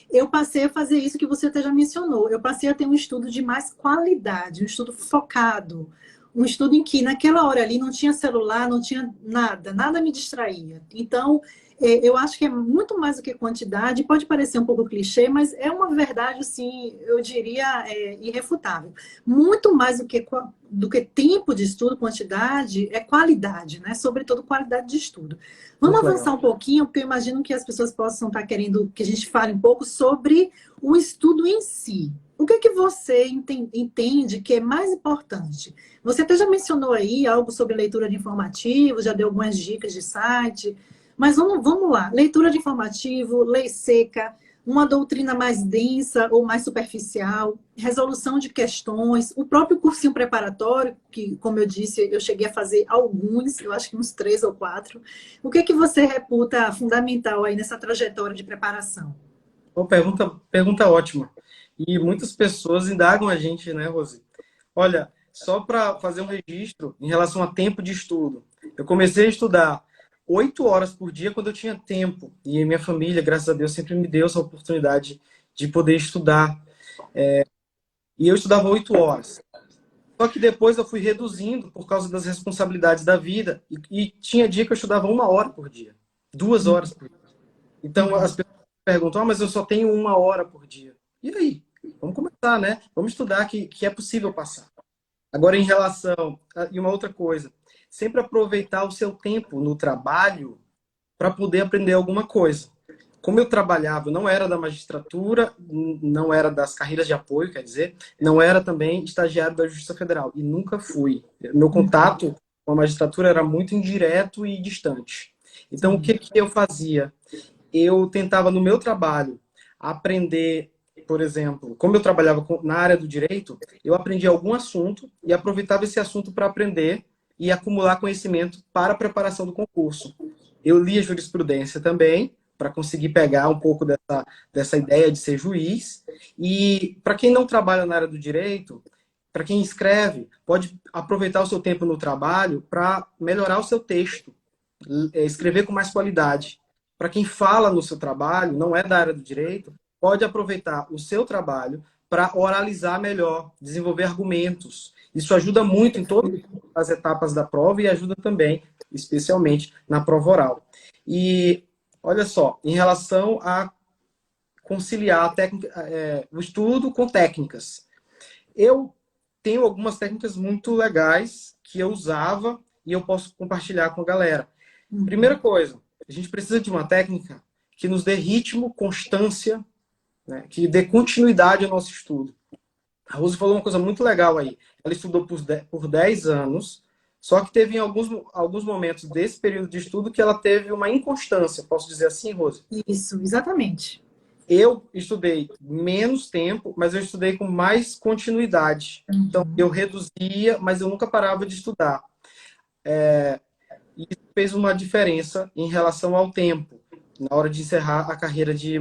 eu passei a fazer isso que você até já mencionou. Eu passei a ter um estudo de mais qualidade, um estudo focado, um estudo em que naquela hora ali não tinha celular, não tinha nada, nada me distraía. Então, eu acho que é muito mais do que quantidade, pode parecer um pouco clichê, mas é uma verdade, assim, eu diria, irrefutável. Muito mais do que tempo de estudo, quantidade, é qualidade, né? Sobretudo qualidade de estudo. Vamos avançar um pouquinho, porque eu imagino que as pessoas possam estar querendo que a gente fale um pouco sobre o estudo em si. O que é que você entende que é mais importante? Você até já mencionou aí algo sobre leitura de informativos, já deu algumas dicas de site, mas vamos lá. Leitura de informativo, lei seca, uma doutrina mais densa ou mais superficial, resolução de questões, o próprio cursinho preparatório, que, como eu disse, eu cheguei a fazer alguns, eu acho que uns 3 ou 4. O que é que você reputa fundamental aí nessa trajetória de preparação? Uma pergunta ótima. E muitas pessoas indagam a gente, né, Rose? Olha, só para fazer um registro em relação a tempo de estudo. Eu comecei a estudar 8 horas por dia quando eu tinha tempo. E minha família, graças a Deus, sempre me deu essa oportunidade de poder estudar. E eu estudava 8 horas. Só que depois eu fui reduzindo por causa das responsabilidades da vida. E tinha dia que eu estudava 1 hora por dia. 2 horas por dia. Então as pessoas perguntam, mas eu só tenho 1 hora por dia. E aí? Vamos começar, né? Vamos estudar que é possível passar. Agora, em relação... E uma outra coisa. Sempre aproveitar o seu tempo no trabalho para poder aprender alguma coisa. Como eu trabalhava, não era da magistratura, não era das carreiras de apoio, quer dizer, não era também estagiário da Justiça Federal. E nunca fui. Meu contato com a magistratura era muito indireto e distante. Então, o que eu fazia? Eu tentava, no meu trabalho, aprender, por exemplo, como eu trabalhava na área do direito, eu aprendia algum assunto e aproveitava esse assunto para aprender e acumular conhecimento para a preparação do concurso. Eu lia jurisprudência também, para conseguir pegar um pouco dessa ideia de ser juiz. E para quem não trabalha na área do direito, para quem escreve, pode aproveitar o seu tempo no trabalho para melhorar o seu texto, escrever com mais qualidade. Para quem fala no seu trabalho, não é da área do direito, pode aproveitar o seu trabalho para oralizar melhor, desenvolver argumentos. Isso ajuda muito em todas as etapas da prova e ajuda também, especialmente, na prova oral. E, olha só, em relação a conciliar a técnica, o estudo com técnicas. Eu tenho algumas técnicas muito legais que eu usava e eu posso compartilhar com a galera. Primeira coisa, a gente precisa de uma técnica que nos dê ritmo, constância, né, que dê continuidade ao nosso estudo. A Rose falou uma coisa muito legal aí. Ela estudou por 10 anos, só que teve em alguns momentos desse período de estudo que ela teve uma inconstância. Posso dizer assim, Rose? Isso, exatamente. Eu estudei menos tempo, mas eu estudei com mais continuidade. Então, eu reduzia, mas eu nunca parava de estudar. E isso fez uma diferença em relação ao tempo, na hora de encerrar a carreira de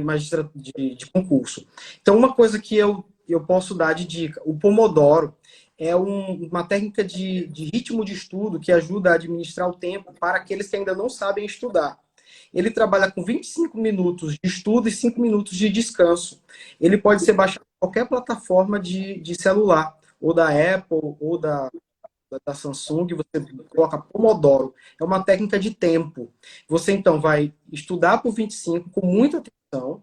de concurso. Então, uma coisa que eu posso dar de dica, o Pomodoro é uma técnica de ritmo de estudo que ajuda a administrar o tempo para aqueles que ainda não sabem estudar. Ele trabalha com 25 minutos de estudo e 5 minutos de descanso. Ele pode ser baixado em qualquer plataforma de celular, ou da Apple, ou da Samsung, você coloca Pomodoro. É uma técnica de tempo. Você, então, vai estudar por 25 com muita atenção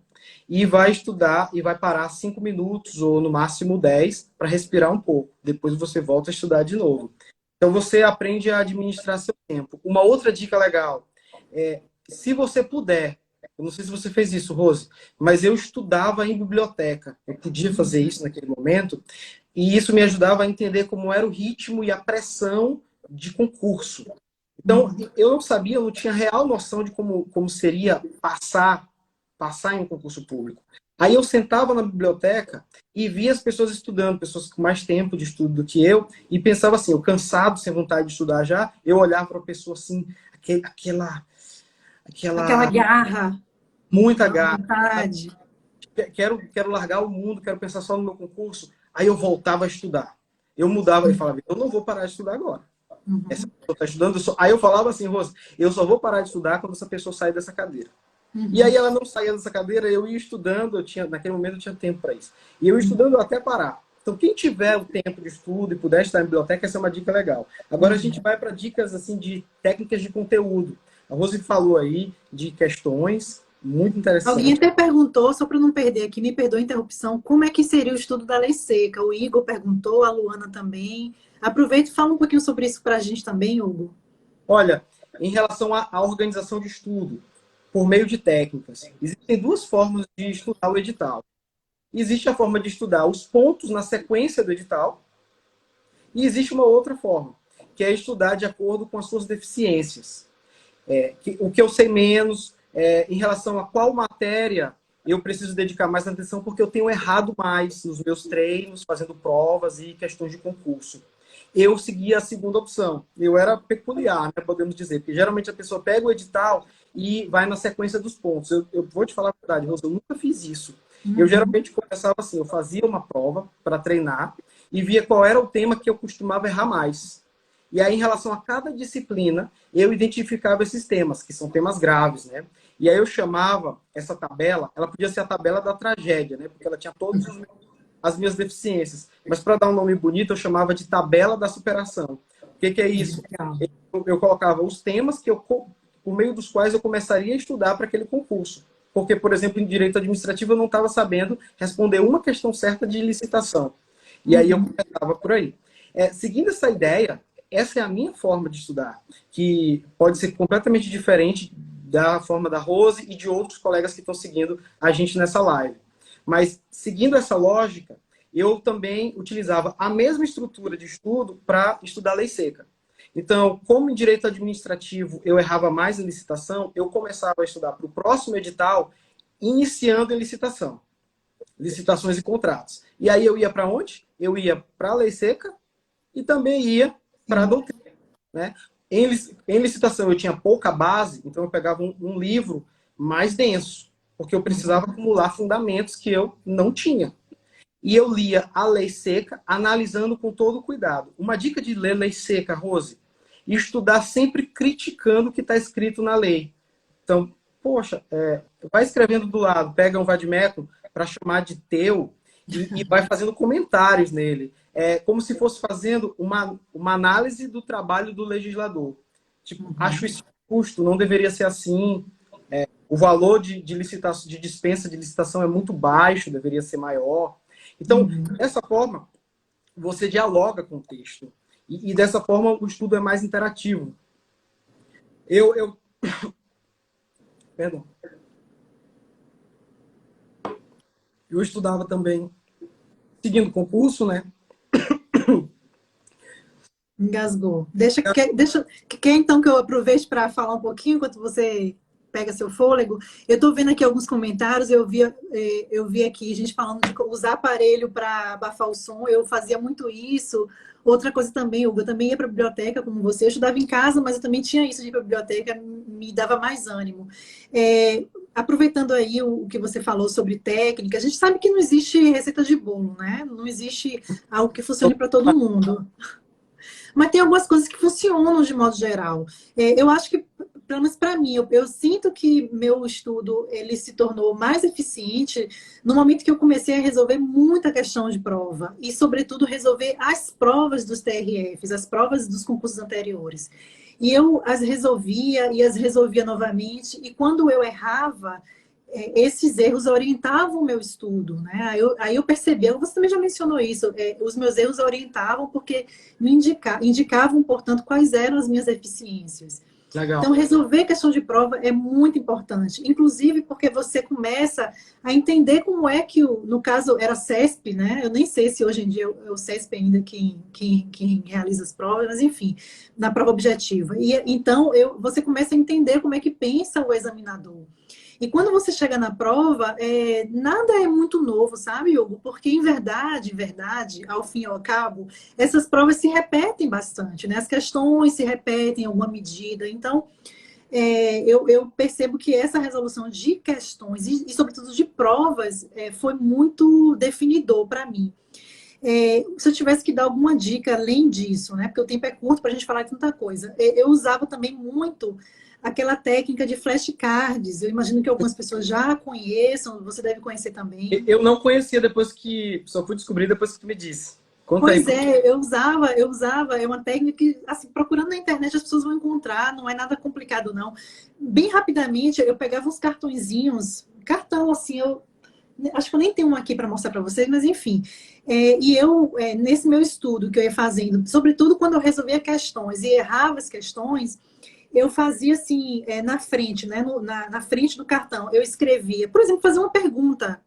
e vai estudar e vai parar 5 minutos ou, no máximo, 10 para respirar um pouco. Depois você volta a estudar de novo. Então, você aprende a administrar seu tempo. Uma outra dica legal é, se você puder, eu não sei se você fez isso, Rose, mas eu estudava em biblioteca. Eu podia fazer isso naquele momento. E isso me ajudava a entender como era o ritmo e a pressão de concurso. Então, eu não sabia, eu não tinha real noção de como seria passar em um concurso público. Aí eu sentava na biblioteca e via as pessoas estudando, pessoas com mais tempo de estudo do que eu, e pensava assim, eu cansado, sem vontade de estudar já, eu olhava para a pessoa assim, Aquela garra, muita a garra. vontade. Quero largar o mundo, quero pensar só no meu concurso. Aí eu voltava a estudar. Eu mudava e falava, eu não vou parar de estudar agora. Essa pessoa está estudando. Aí eu falava assim, Rose, eu só vou parar de estudar quando essa pessoa sair dessa cadeira. E aí ela não saía dessa cadeira, eu ia estudando, naquele momento eu tinha tempo para isso. E eu ia estudando até parar. Então, quem tiver o tempo de estudo e puder estar em biblioteca, essa é uma dica legal. Agora a gente vai para dicas assim de técnicas de conteúdo. A Rose falou aí de questões muito interessantes. Alguém até perguntou, só para não perder aqui, me perdoa a interrupção, como é que seria o estudo da lei seca? O Igor perguntou, a Luana também. Aproveita e fala um pouquinho sobre isso para a gente também, Hugo. Olha, em relação à organização de estudo, por meio de técnicas, existem duas formas de estudar o edital. Existe a forma de estudar os pontos na sequência do edital, e existe uma outra forma, que é estudar de acordo com as suas deficiências. O que eu sei menos, em relação a qual matéria eu preciso dedicar mais atenção, porque eu tenho errado mais nos meus treinos, fazendo provas e questões de concurso. Eu seguia a segunda opção. Eu era peculiar, né, podemos dizer, porque geralmente a pessoa pega o edital e vai na sequência dos pontos. Eu vou te falar a verdade, Rosa, eu nunca fiz isso. Eu geralmente começava assim, eu fazia uma prova para treinar e via qual era o tema que eu costumava errar mais. E aí, em relação a cada disciplina, eu identificava esses temas, que são temas graves, né? E aí eu chamava essa tabela, ela podia ser a tabela da tragédia, né? Porque ela tinha todos os as minhas deficiências. Mas para dar um nome bonito, eu chamava de tabela da superação. O que é isso? Legal. Eu colocava os temas por meio dos quais eu começaria a estudar para aquele concurso. Porque, por exemplo, em direito administrativo eu não estava sabendo responder uma questão certa de licitação. E aí eu começava por aí. Seguindo essa ideia, essa é a minha forma de estudar, que pode ser completamente diferente da forma da Rose e de outros colegas que estão seguindo a gente nessa live. Mas, seguindo essa lógica, eu também utilizava a mesma estrutura de estudo para estudar lei seca. Então, como em direito administrativo eu errava mais em licitação, eu começava a estudar para o próximo edital, iniciando em licitação. Licitações e contratos. E aí eu ia para onde? Eu ia para a lei seca e também ia para a doutrina. Né? Em licitação eu tinha pouca base, então eu pegava um livro mais denso, porque eu precisava acumular fundamentos que eu não tinha. E eu lia a lei seca, analisando com todo cuidado. Uma dica de ler lei seca, Rose, e estudar sempre criticando o que está escrito na lei. Então, poxa, vai escrevendo do lado, pega um vade-mecum para chamar de teu e vai fazendo comentários nele. É como se fosse fazendo uma análise do trabalho do legislador. Tipo, acho isso justo, não deveria ser assim. O valor de licitação, de dispensa de licitação é muito baixo, deveria ser maior. Então, dessa forma, você dialoga com o texto. E dessa forma, o estudo é mais interativo. Perdão. Eu estudava também, seguindo concurso, né? Engasgou. Quer então que eu aproveite para falar um pouquinho enquanto você pega seu fôlego? Eu estou vendo aqui alguns comentários, eu vi aqui gente falando de usar aparelho para abafar o som, eu fazia muito isso. Outra coisa também, Hugo, eu também ia para a biblioteca, como você, eu estudava em casa, mas eu também tinha isso de ir para a biblioteca, me dava mais ânimo. Aproveitando aí o que você falou sobre técnica, a gente sabe que não existe receita de bolo, né? Não existe algo que funcione para todo mundo. Mas tem algumas coisas que funcionam de modo geral. Eu acho que, pelo menos para mim, eu sinto que meu estudo ele se tornou mais eficiente no momento que eu comecei a resolver muita questão de prova. E, sobretudo, resolver as provas dos TRFs, as provas dos concursos anteriores. E eu as resolvia e as resolvia novamente. E quando eu errava, esses erros orientavam o meu estudo, né? Aí eu percebi, você também já mencionou isso, os meus erros orientavam porque me indicavam, portanto, quais eram as minhas eficiências. Legal. Então, resolver questão de prova é muito importante, inclusive porque você começa a entender como é que, no caso, era CESP, né? Eu nem sei se hoje em dia é o CESP ainda quem realiza as provas, mas enfim, na prova objetiva. E então, você começa a entender como é que pensa o examinador. E quando você chega na prova, nada é muito novo, sabe, Hugo? Porque, em verdade, ao fim e ao cabo, essas provas se repetem bastante, né? As questões se repetem em alguma medida. Então, eu percebo que essa resolução de questões e sobretudo, de provas, foi muito definidor para mim. Se eu tivesse que dar alguma dica além disso, né? Porque o tempo é curto para a gente falar de tanta coisa. Eu usava também muito aquela técnica de flashcards. Eu imagino que algumas pessoas já conheçam, você deve conhecer também. Eu não conhecia só fui descobrir depois que tu me disse. Conta Pois aí. eu usava, é uma técnica que, assim, procurando na internet as pessoas vão encontrar, não é nada complicado, não. Bem rapidamente, eu pegava uns cartõezinhos, cartão, assim, acho que eu nem tenho um aqui para mostrar para vocês, mas enfim. Nesse meu estudo que eu ia fazendo, sobretudo quando eu resolvia questões e errava as questões, eu fazia assim, na frente, né, na frente do cartão, eu escrevia, por exemplo, fazer uma pergunta,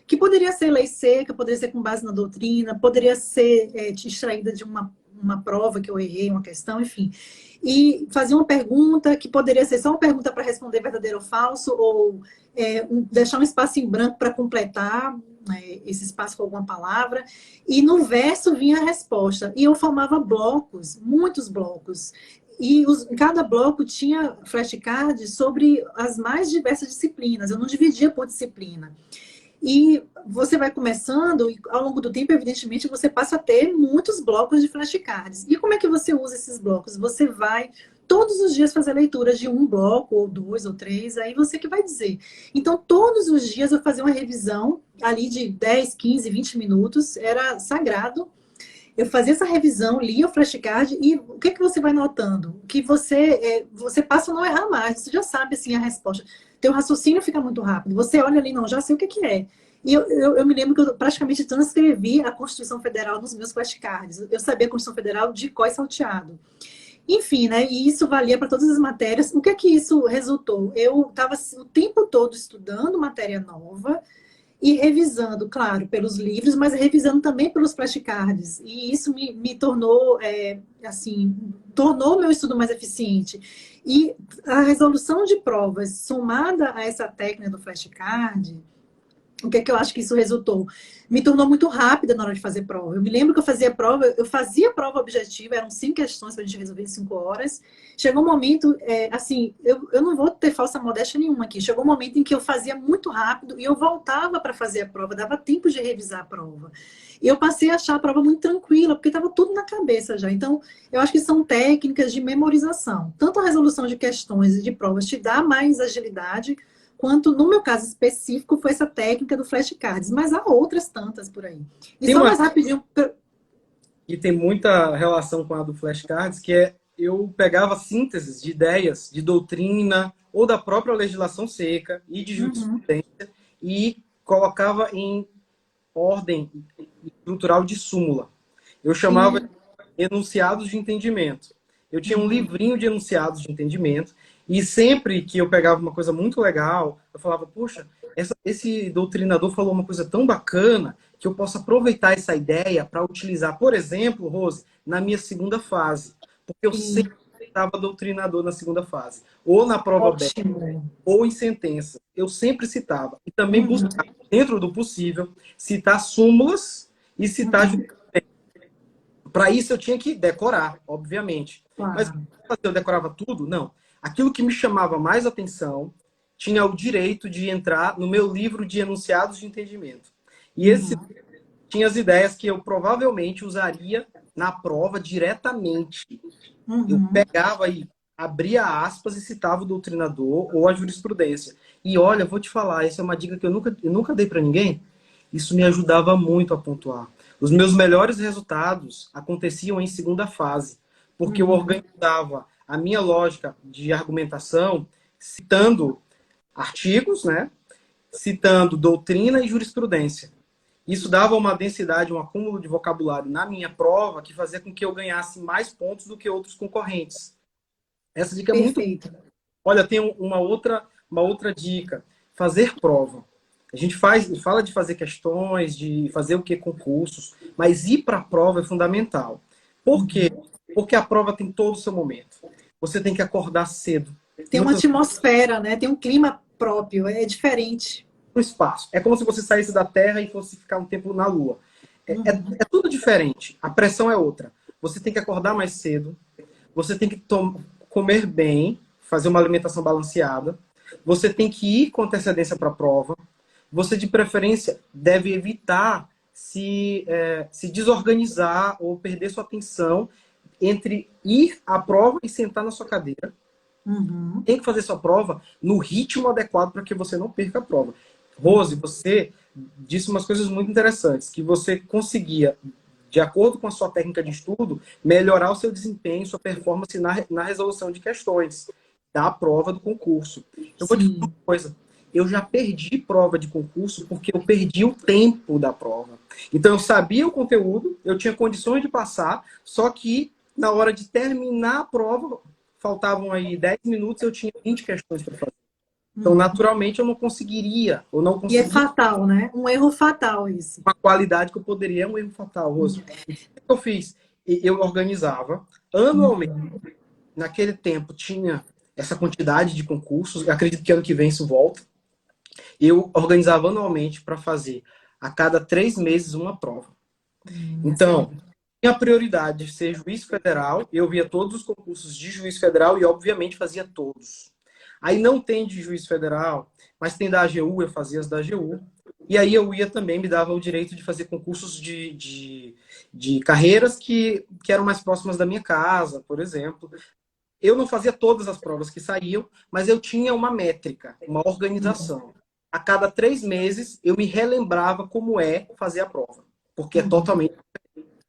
que poderia ser lei seca, poderia ser com base na doutrina, poderia ser extraída de uma prova que eu errei, uma questão, enfim. E fazia uma pergunta que poderia ser só uma pergunta para responder verdadeiro ou falso, ou deixar um espaço em branco para completar esse espaço com alguma palavra. E no verso vinha a resposta. E eu formava blocos, muitos blocos. E cada bloco tinha flashcards sobre as mais diversas disciplinas. Eu não dividia por disciplina. E você vai começando, e ao longo do tempo, evidentemente, você passa a ter muitos blocos de flashcards. E como é que você usa esses blocos? Você vai todos os dias fazer leituras de um bloco, ou dois, ou três, aí você que vai dizer. Então, todos os dias eu fazia uma revisão ali de 10, 15, 20 minutos, era sagrado. Eu fazia essa revisão, lia o flashcard e o que você vai notando? Que você passa a não errar mais, você já sabe assim, a resposta. Teu raciocínio fica muito rápido. Você olha ali, não, já sei o que é. E eu me lembro que eu praticamente transcrevi a Constituição Federal nos meus flashcards. Eu sabia a Constituição Federal de cor e salteado. Enfim, né? E isso valia para todas as matérias. O que é que isso resultou? Eu estava o tempo todo estudando matéria nova, e revisando, claro, pelos livros, mas revisando também pelos flashcards. E isso me tornou, assim, tornou o meu estudo mais eficiente. E a resolução de provas, somada a essa técnica do flashcard, o que é que eu acho que isso resultou? Me tornou muito rápida na hora de fazer prova. Eu me lembro que eu fazia prova objetiva, eram 5 questões para a gente resolver em 5 horas. Chegou um momento, assim, eu não vou ter falsa modéstia nenhuma aqui. Chegou um momento em que eu fazia muito rápido e eu voltava para fazer a prova, dava tempo de revisar a prova. E eu passei a achar a prova muito tranquila, porque estava tudo na cabeça já. Então, eu acho que são técnicas de memorização. Tanto a resolução de questões e de provas te dá mais agilidade, quanto no meu caso específico foi essa técnica do flashcards, mas há outras tantas por aí. E Tem só uma mais rapidinho. que tem muita relação com a do flashcards, que é eu pegava sínteses de ideias, de doutrina, ou da própria legislação seca e de Uhum, jurisprudência, e colocava em ordem estrutural de súmula. Eu chamava de sim. enunciados de entendimento. Eu tinha um Uhum, livrinho de enunciados de entendimento, e sempre que eu pegava uma coisa muito legal, eu falava, puxa, esse doutrinador falou uma coisa tão bacana que eu posso aproveitar essa ideia para utilizar, por exemplo, Rose, na minha segunda fase. Porque eu sim. sempre citava doutrinador na segunda fase. Ou na prova aberta, Ótimo. ou em sentença. Eu sempre citava. E também Uhum, buscava, dentro do possível, citar súmulas e citar uhum, para isso eu tinha que decorar, obviamente. Mas claro. eu decorava tudo? Não. Aquilo que me chamava mais atenção tinha o direito de entrar no meu livro de enunciados de entendimento. E esse Uhum, tinha as ideias que eu provavelmente usaria na prova diretamente. Eu uhum. pegava e abria aspas e citava o doutrinador ou a jurisprudência. E olha, vou te falar, essa é uma dica que eu nunca dei para ninguém. Isso me ajudava muito a pontuar. Os meus melhores resultados aconteciam em segunda fase, porque eu Uhum. organizava a minha lógica de argumentação citando artigos, né? Citando doutrina e jurisprudência. Isso dava uma densidade, um acúmulo de vocabulário na minha prova que fazia com que eu ganhasse mais pontos do que outros concorrentes. Essa dica é muito. Perfeito. Olha, tem uma outra dica: fazer prova. A gente fala de fazer questões, de fazer o que concursos, mas ir para a prova é fundamental. Por quê? Uhum. Porque a prova tem todo o seu momento. Você tem que acordar cedo. Tem uma Muitas atmosfera, né? Tem um clima próprio, é diferente. no espaço. É como se você saísse da Terra e fosse ficar um tempo na Lua. Uhum. É tudo diferente. A pressão é outra. Você tem que acordar mais cedo. Você tem que comer bem, fazer uma alimentação balanceada. Você tem que ir com antecedência para a prova. Você, de preferência, deve evitar se desorganizar ou perder sua atenção entre ir à prova e sentar na sua cadeira. Uhum. Tem que fazer sua prova no ritmo adequado para que você não perca a prova. Rose, você disse umas coisas muito interessantes, que você conseguia, de acordo com a sua técnica de estudo, melhorar o seu desempenho, sua performance na resolução de questões da prova do concurso. Eu vou te falar Sim. uma coisa, eu já perdi prova de concurso porque eu perdi o tempo da prova. Então eu sabia o conteúdo, eu tinha condições de passar, só que na hora de terminar a prova, faltavam aí 10 minutos, eu tinha 20 questões para fazer. Então, Uhum. naturalmente, eu não conseguiria, ou não E é conseguia fatal, né? Um erro fatal isso. com a qualidade que eu poderia. É um erro fatal, Rose. Uhum. O que eu fiz? Eu organizava anualmente. Uhum. Naquele tempo tinha essa quantidade de concursos. Eu acredito que ano que vem isso volta. Eu organizava anualmente para fazer a cada 3 meses uma prova. Então, Excelente. minha prioridade de ser juiz federal, eu via todos os concursos de juiz federal e, obviamente, fazia todos. Aí não tem de juiz federal, mas tem da AGU, eu fazia as da AGU. E aí eu ia também, me dava o direito de fazer concursos de carreiras que eram mais próximas da minha casa, por exemplo. Eu não fazia todas as provas que saíam, mas eu tinha uma métrica, uma organização. A cada 3 meses, eu me relembrava como é fazer a prova, porque é totalmente...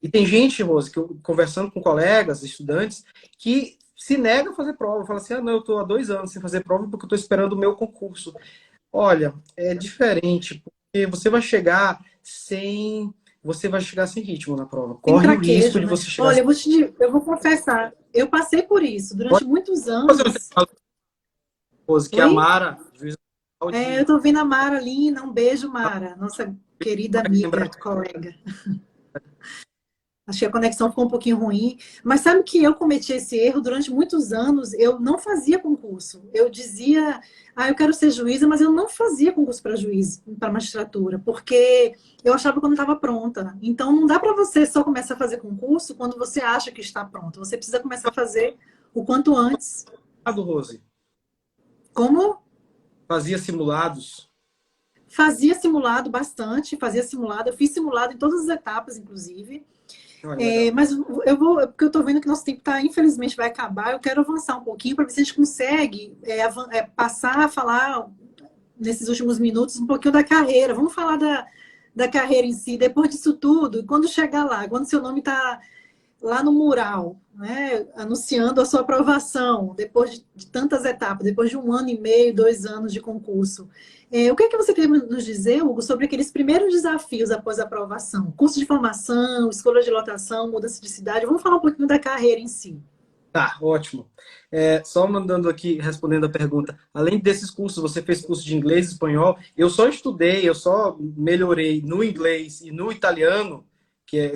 E tem gente, Rose, que eu, conversando com colegas, estudantes, que se nega a fazer prova. Fala assim, ah, não, eu estou há 2 anos sem fazer prova porque eu estou esperando o meu concurso. Olha, é diferente, porque você vai chegar sem ritmo na prova. Tem Corre o risco traquejo, de né? você chegar Olha, sem... eu vou confessar, eu passei por isso durante Pode muitos fazer um anos. intervalo, Rose, que é a Oi? Mara, juíza É, eu de... tô vendo a Mara Lina, um beijo, Mara, nossa querida amiga, colega. Acho que a conexão ficou um pouquinho ruim. Mas sabe que eu cometi esse erro durante muitos anos? Eu não fazia concurso. Eu dizia, ah, eu quero ser juíza, mas eu não fazia concurso para juiz, para magistratura, porque eu achava que eu não estava pronta. Então, não dá para você só começar a fazer concurso quando você acha que está pronto. Você precisa começar a fazer o quanto antes. Rose. Como? Fazia simulados. Fazia simulado bastante, fazia simulado. Eu fiz simulado em todas as etapas, inclusive. Olha, legal. Mas eu vou, porque eu estou vendo que nosso tempo tá, infelizmente vai acabar. Eu quero avançar um pouquinho para ver se a gente consegue passar a falar nesses últimos minutos um pouquinho da carreira. Vamos falar da carreira em si, depois disso tudo, e quando chegar lá, quando seu nome está lá no mural, né, anunciando a sua aprovação, depois de tantas etapas, depois de 1 ano e meio, 2 anos de concurso. O que é que você tem a nos dizer, Hugo, sobre aqueles primeiros desafios após a aprovação? Curso de formação, escolha de lotação, mudança de cidade. Vamos falar um pouquinho da carreira em si. Tá, ótimo. Só mandando aqui, respondendo a pergunta. Além desses cursos, você fez curso de inglês e espanhol. Eu só melhorei no inglês e no italiano,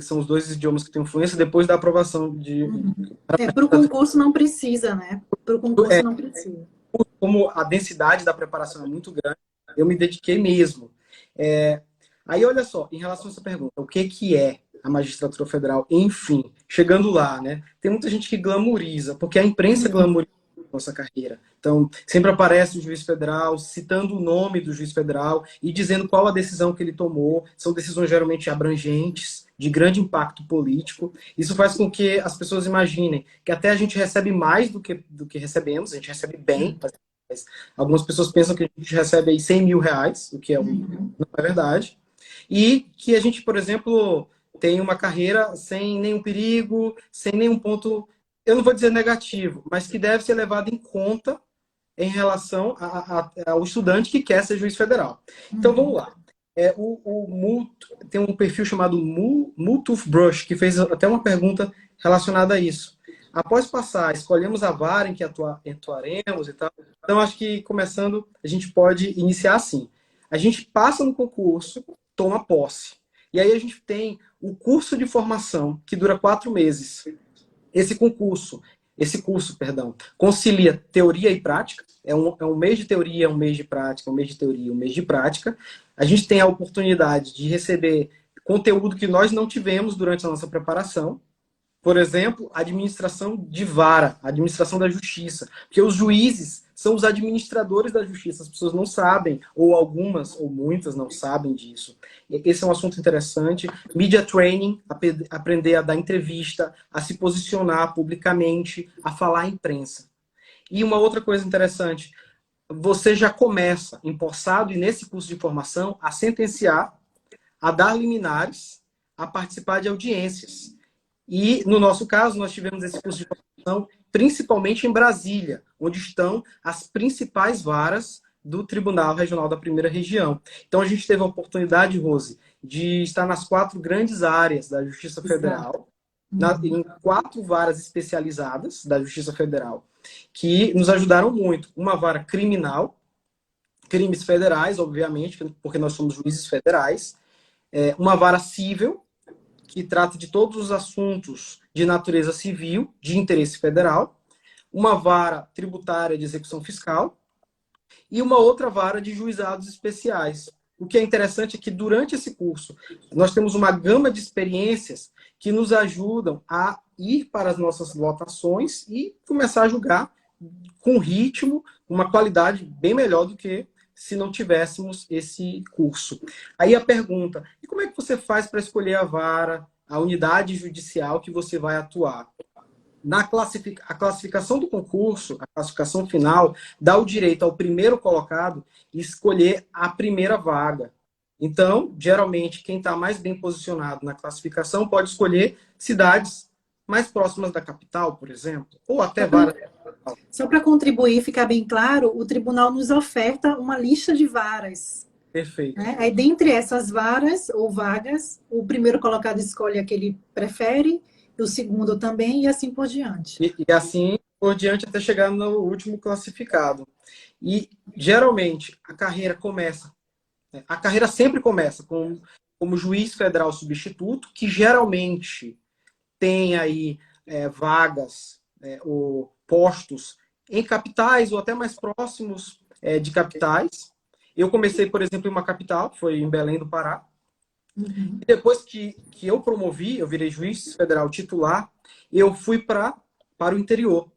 são os 2 idiomas que têm influência, depois da aprovação de... Para o concurso não precisa, né? Para o concurso É, não precisa. como a densidade da preparação é muito grande, eu me dediquei mesmo. Aí, olha só, em relação a essa pergunta, o que que é a magistratura federal? Enfim, chegando lá, né? Tem muita gente que glamoriza, porque a imprensa glamoriza a nossa carreira. Então, sempre aparece o juiz federal citando o nome do juiz federal e dizendo qual a decisão que ele tomou. São decisões geralmente abrangentes, de grande impacto político. Isso faz com que as pessoas imaginem que até a gente recebe mais do que recebemos, a gente recebe bem. Algumas pessoas pensam que a gente recebe aí 100 mil reais, o que não é verdade. E que a gente, por exemplo, tem uma carreira sem nenhum perigo, sem nenhum ponto, eu não vou dizer negativo, mas que deve ser levado em conta em relação ao estudante que quer ser juiz federal. Então, vamos lá. Tem um perfil chamado Multufbrush, que fez até uma pergunta relacionada a isso. Após passar, escolhemos a vara em que atuaremos e tal. Então, acho que, começando, a gente pode iniciar assim. A gente passa no concurso, toma posse. E aí a gente tem o curso de formação, que dura 4 meses. Esse curso, perdão, concilia teoria e prática. É um mês de teoria, um mês de prática, um mês de teoria, um mês de prática. A gente tem a oportunidade de receber conteúdo que nós não tivemos durante a nossa preparação. Por exemplo, administração de vara, administração da justiça. Porque os juízes são os administradores da justiça. As pessoas não sabem, ou algumas, ou muitas não sabem disso. Esse é um assunto interessante. Media training, aprender a dar entrevista, a se posicionar publicamente, a falar à imprensa. E uma outra coisa interessante, você já começa, empossado e nesse curso de formação, a sentenciar, a dar liminares, a participar de audiências. E, no nosso caso, nós tivemos esse curso de formação principalmente em Brasília, onde estão as principais varas do Tribunal Regional da Primeira Região. Então, a gente teve a oportunidade, Rose, de estar nas 4 grandes áreas da Justiça Federal, em 4 varas especializadas da Justiça Federal, que nos ajudaram muito. Uma vara criminal, crimes federais, obviamente, porque nós somos juízes federais. Uma vara civil, que trata de todos os assuntos de natureza civil, de interesse federal, uma vara tributária de execução fiscal e uma outra vara de juizados especiais. O que é interessante é que durante esse curso nós temos uma gama de experiências que nos ajudam a ir para as nossas lotações e começar a julgar com ritmo, uma qualidade bem melhor do que se não tivéssemos esse curso. Aí a pergunta, e como é que você faz para escolher a vara, a unidade judicial que você vai atuar? A classificação do concurso, a classificação final, dá o direito ao primeiro colocado escolher a primeira vaga. Então, geralmente, quem está mais bem posicionado na classificação pode escolher cidades mais próximas da capital, por exemplo, ou até várias. Só para contribuir, ficar bem claro, o tribunal nos oferta uma lista de varas. Perfeito. Né? Aí, dentre essas varas ou vagas, o primeiro colocado escolhe a que ele prefere, o segundo também, e assim por diante. E assim por diante até chegar no último classificado. E, geralmente, a carreira sempre começa como juiz federal substituto, que geralmente tem aí vagas ou postos em capitais ou até mais próximos de capitais. Eu comecei, por exemplo, em uma capital, que foi em Belém do Pará. Uhum. E depois que eu promovi, eu virei juiz federal titular, eu fui para o interior,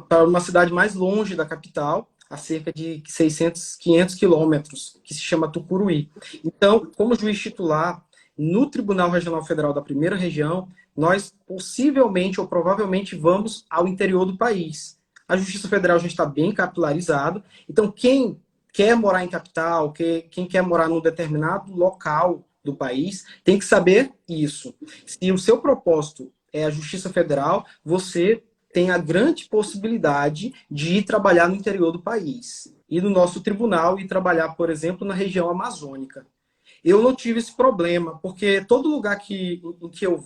para uma cidade mais longe da capital, a cerca de 600, 500 quilômetros, que se chama Tucuruí. Então, como juiz titular, no Tribunal Regional Federal da Primeira Região, nós possivelmente ou provavelmente vamos ao interior do país. A Justiça Federal já está bem capilarizada, então quem quer morar em capital, quem quer morar num determinado local do país, tem que saber isso. Se o seu propósito é a Justiça Federal, você tem a grande possibilidade de ir trabalhar no interior do país. Ir no nosso tribunal e trabalhar, por exemplo, na região amazônica. Eu não tive esse problema, porque todo lugar em que eu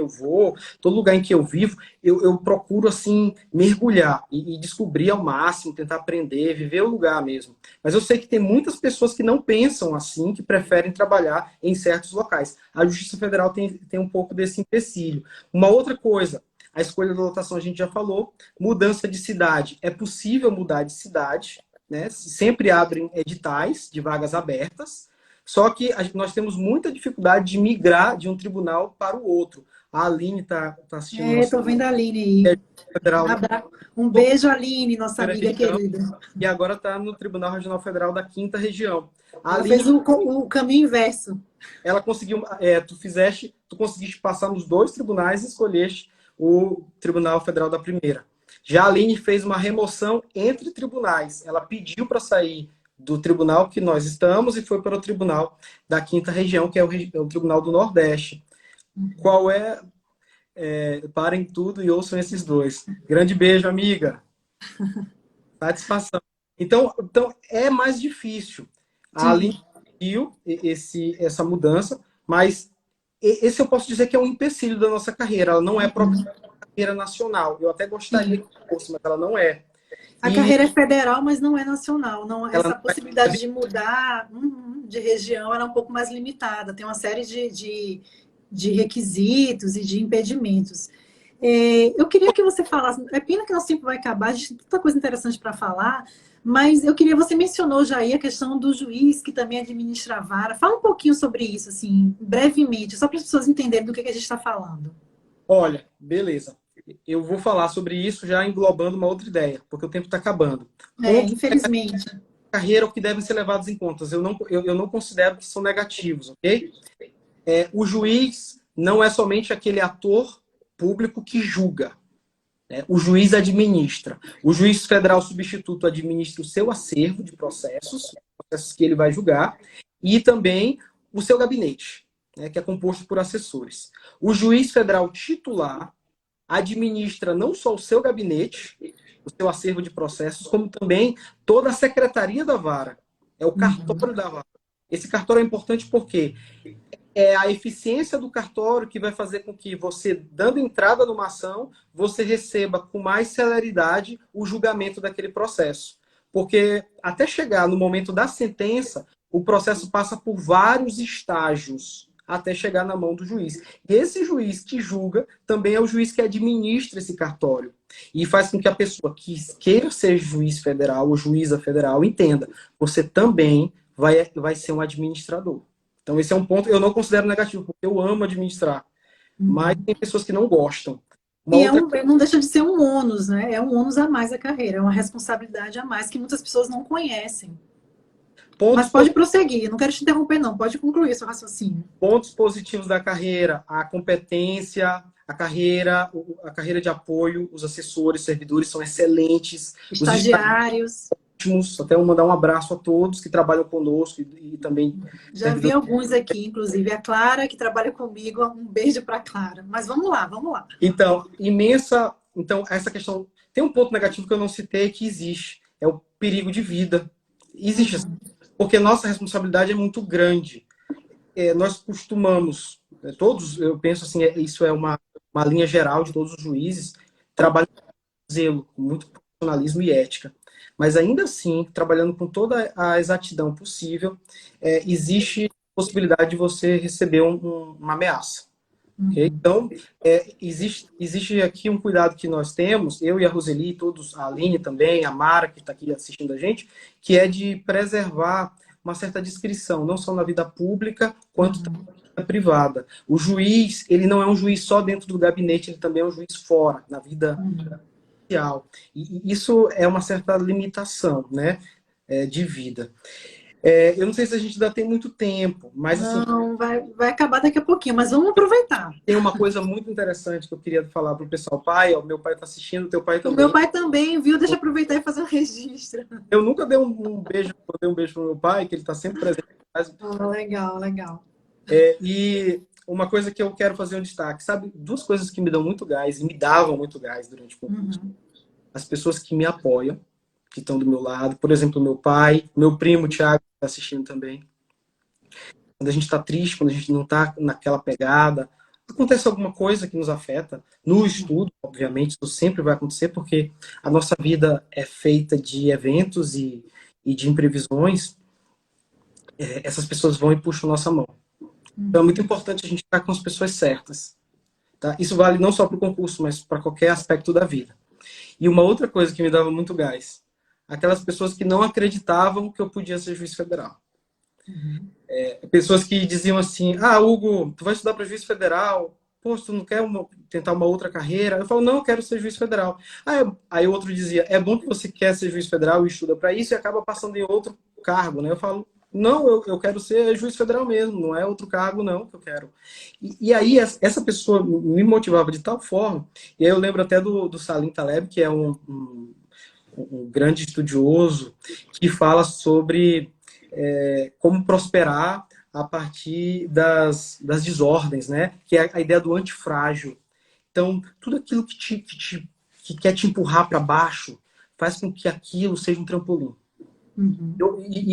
vou, todo lugar em que eu vivo, eu procuro, assim, mergulhar e descobrir ao máximo, tentar aprender, viver o lugar mesmo. Mas eu sei que tem muitas pessoas que não pensam assim, que preferem trabalhar em certos locais. A Justiça Federal tem um pouco desse empecilho. Uma outra coisa, a escolha da lotação a gente já falou, mudança de cidade. É possível mudar de cidade, né? Sempre abrem editais de vagas abertas, só que nós temos muita dificuldade de migrar de um tribunal para o outro. A Aline está assistindo nosso Estou vendo a Aline aí. federal. Um beijo, Aline, nossa amiga querida. E agora está no Tribunal Regional Federal da Quinta Região. A Ela Aline, fez o caminho inverso. ela conseguiu, tu conseguiste passar nos dois tribunais e escolheste o Tribunal Federal da Primeira. Já a Aline fez uma remoção entre tribunais. Ela pediu para sair do tribunal que nós estamos e foi para o tribunal da Quinta Região, que é o Tribunal do Nordeste. Qual parem tudo e ouçam esses dois. Grande beijo, amiga. Satisfação. Então é mais difícil. A Aline viu essa mudança, mas esse eu posso dizer que é um empecilho da nossa carreira. Ela não é própria carreira nacional. Eu até gostaria que fosse, mas ela não é. A carreira é federal, mas não é nacional. Não, essa não possibilidade de mudar de região era um pouco mais limitada. Tem uma série de requisitos e de impedimentos. Eu queria que você falasse... É pena que nosso tempo vai acabar, a gente tem tanta coisa interessante para falar, mas eu queria... Você mencionou já aí a questão do juiz que também administra a vara. Fala um pouquinho sobre isso, assim, brevemente, só para as pessoas entenderem do que a gente está falando. Olha, beleza. Eu vou falar sobre isso já englobando uma outra ideia, porque o tempo está acabando. Infelizmente. Carreira, o que devem ser levados em conta. Eu não considero que são negativos, ok? O juiz não é somente aquele ator público que julga. Né? O juiz administra. O juiz federal substituto administra o seu acervo de processos que ele vai julgar, e também o seu gabinete, né, que é composto por assessores. O juiz federal titular administra não só o seu gabinete, o seu acervo de processos, como também toda a secretaria da vara. É o cartório da vara. Esse cartório é importante porque é a eficiência do cartório que vai fazer com que você, dando entrada numa ação, você receba com mais celeridade o julgamento daquele processo. Porque até chegar no momento da sentença, o processo passa por vários estágios até chegar na mão do juiz. E esse juiz que julga também é o juiz que administra esse cartório. E faz com que a pessoa que queira ser juiz federal ou juíza federal entenda, você também vai ser um administrador. Então esse é um ponto, eu não considero negativo, porque eu amo administrar. Mas tem pessoas que não gostam. Não deixa de ser um ônus, né? É um ônus a mais a carreira, é uma responsabilidade a mais que muitas pessoas não conhecem. Mas pode prosseguir, não quero te interromper, não. Pode concluir seu raciocínio. Pontos positivos da carreira, a competência, a carreira de apoio, os assessores, servidores são excelentes, os Estagiários. ótimos. Até eu mandar um abraço a todos que trabalham conosco e também Já vi alguns aqui, inclusive a Clara, que trabalha comigo. Um beijo para a Clara. Mas vamos lá, vamos lá. Então, essa questão... Tem um ponto negativo que eu não citei que existe. É o perigo de vida. Existe, porque nossa responsabilidade é muito grande. Nós costumamos, todos, eu penso assim, isso é uma linha geral de todos os juízes, trabalham com zelo, com muito profissionalismo e ética. Mas ainda assim, trabalhando com toda a exatidão possível, existe a possibilidade de você receber uma ameaça. Okay? Então, existe aqui um cuidado que nós temos, eu e a Roseli, todos, a Aline também, a Mara, que está aqui assistindo a gente, que é de preservar uma certa discrição, não só na vida pública, quanto na vida privada. O juiz, ele não é um juiz só dentro do gabinete, ele também é um juiz fora, na vida social. E isso é uma certa limitação, né, de vida. Eu não sei se a gente ainda tem muito tempo, mas assim... Não, vai acabar daqui a pouquinho, mas vamos aproveitar. Tem uma coisa muito interessante que eu queria falar para o pessoal. Pai, ó, meu pai está assistindo, teu pai também. O meu pai também, viu? Deixa eu aproveitar e fazer um registro. Eu nunca dei um beijo, eu dei um beijo pro meu pai, que ele está sempre presente. Legal, legal. E uma coisa que eu quero fazer um destaque, sabe? Duas coisas que me dão muito gás, e me davam muito gás durante o concurso. As pessoas que me apoiam, que estão do meu lado. Por exemplo, meu pai, meu primo, Thiago, que está assistindo também. Quando a gente está triste, quando a gente não está naquela pegada, acontece alguma coisa que nos afeta. No estudo, obviamente, isso sempre vai acontecer, porque a nossa vida é feita de eventos e de imprevisões. Essas pessoas vão e puxam nossa mão. Então é muito importante a gente estar com as pessoas certas. Tá? Isso vale não só para o concurso, mas para qualquer aspecto da vida. E uma outra coisa que me dava muito gás, aquelas pessoas que não acreditavam que eu podia ser juiz federal. Pessoas que diziam assim, Hugo, tu vai estudar para juiz federal, pô, tu não quer tentar uma outra carreira? Eu falo, não, eu quero ser juiz federal. Aí o outro dizia, é bom que você quer ser juiz federal e estuda para isso e acaba passando em outro cargo, né? Eu falo, não, eu quero ser juiz federal mesmo, não é outro cargo não que eu quero. E aí essa pessoa me motivava de tal forma, e aí eu lembro até do Salim Taleb, que é um grande estudioso, que fala sobre como prosperar a partir das desordens, né? Que é a ideia do antifrágil. Então, tudo aquilo que quer te empurrar para baixo faz com que aquilo seja um trampolim.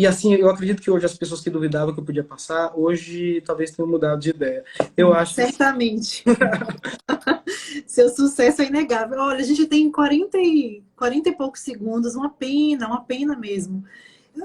Assim, eu acredito que hoje as pessoas que duvidavam que eu podia passar, hoje talvez tenham mudado de ideia. Eu acho certamente. Seu sucesso é inegável. Olha, a gente tem 40 e poucos segundos, uma pena mesmo.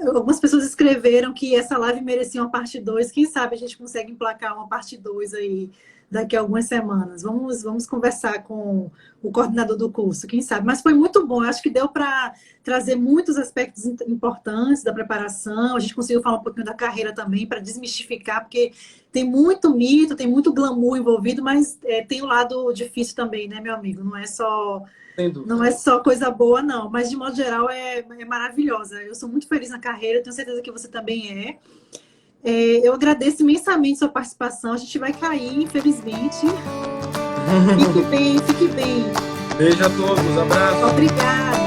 Algumas pessoas escreveram que essa live merecia uma parte 2. Quem sabe a gente consegue emplacar uma parte 2 aí daqui a algumas semanas. Vamos conversar com o coordenador do curso, quem sabe. Mas foi muito bom. Eu acho que deu para trazer muitos aspectos importantes da preparação. A gente conseguiu falar um pouquinho da carreira também, para desmistificar, porque tem muito mito, tem muito glamour envolvido, mas tem o lado difícil também, né, meu amigo? Não é só coisa boa, não. Mas, de modo geral, é maravilhosa. Eu sou muito feliz na carreira, tenho certeza que você também é. Eu agradeço imensamente sua participação. A gente vai cair, infelizmente. Fique bem, fique bem. Beijo a todos, abraço. Obrigada.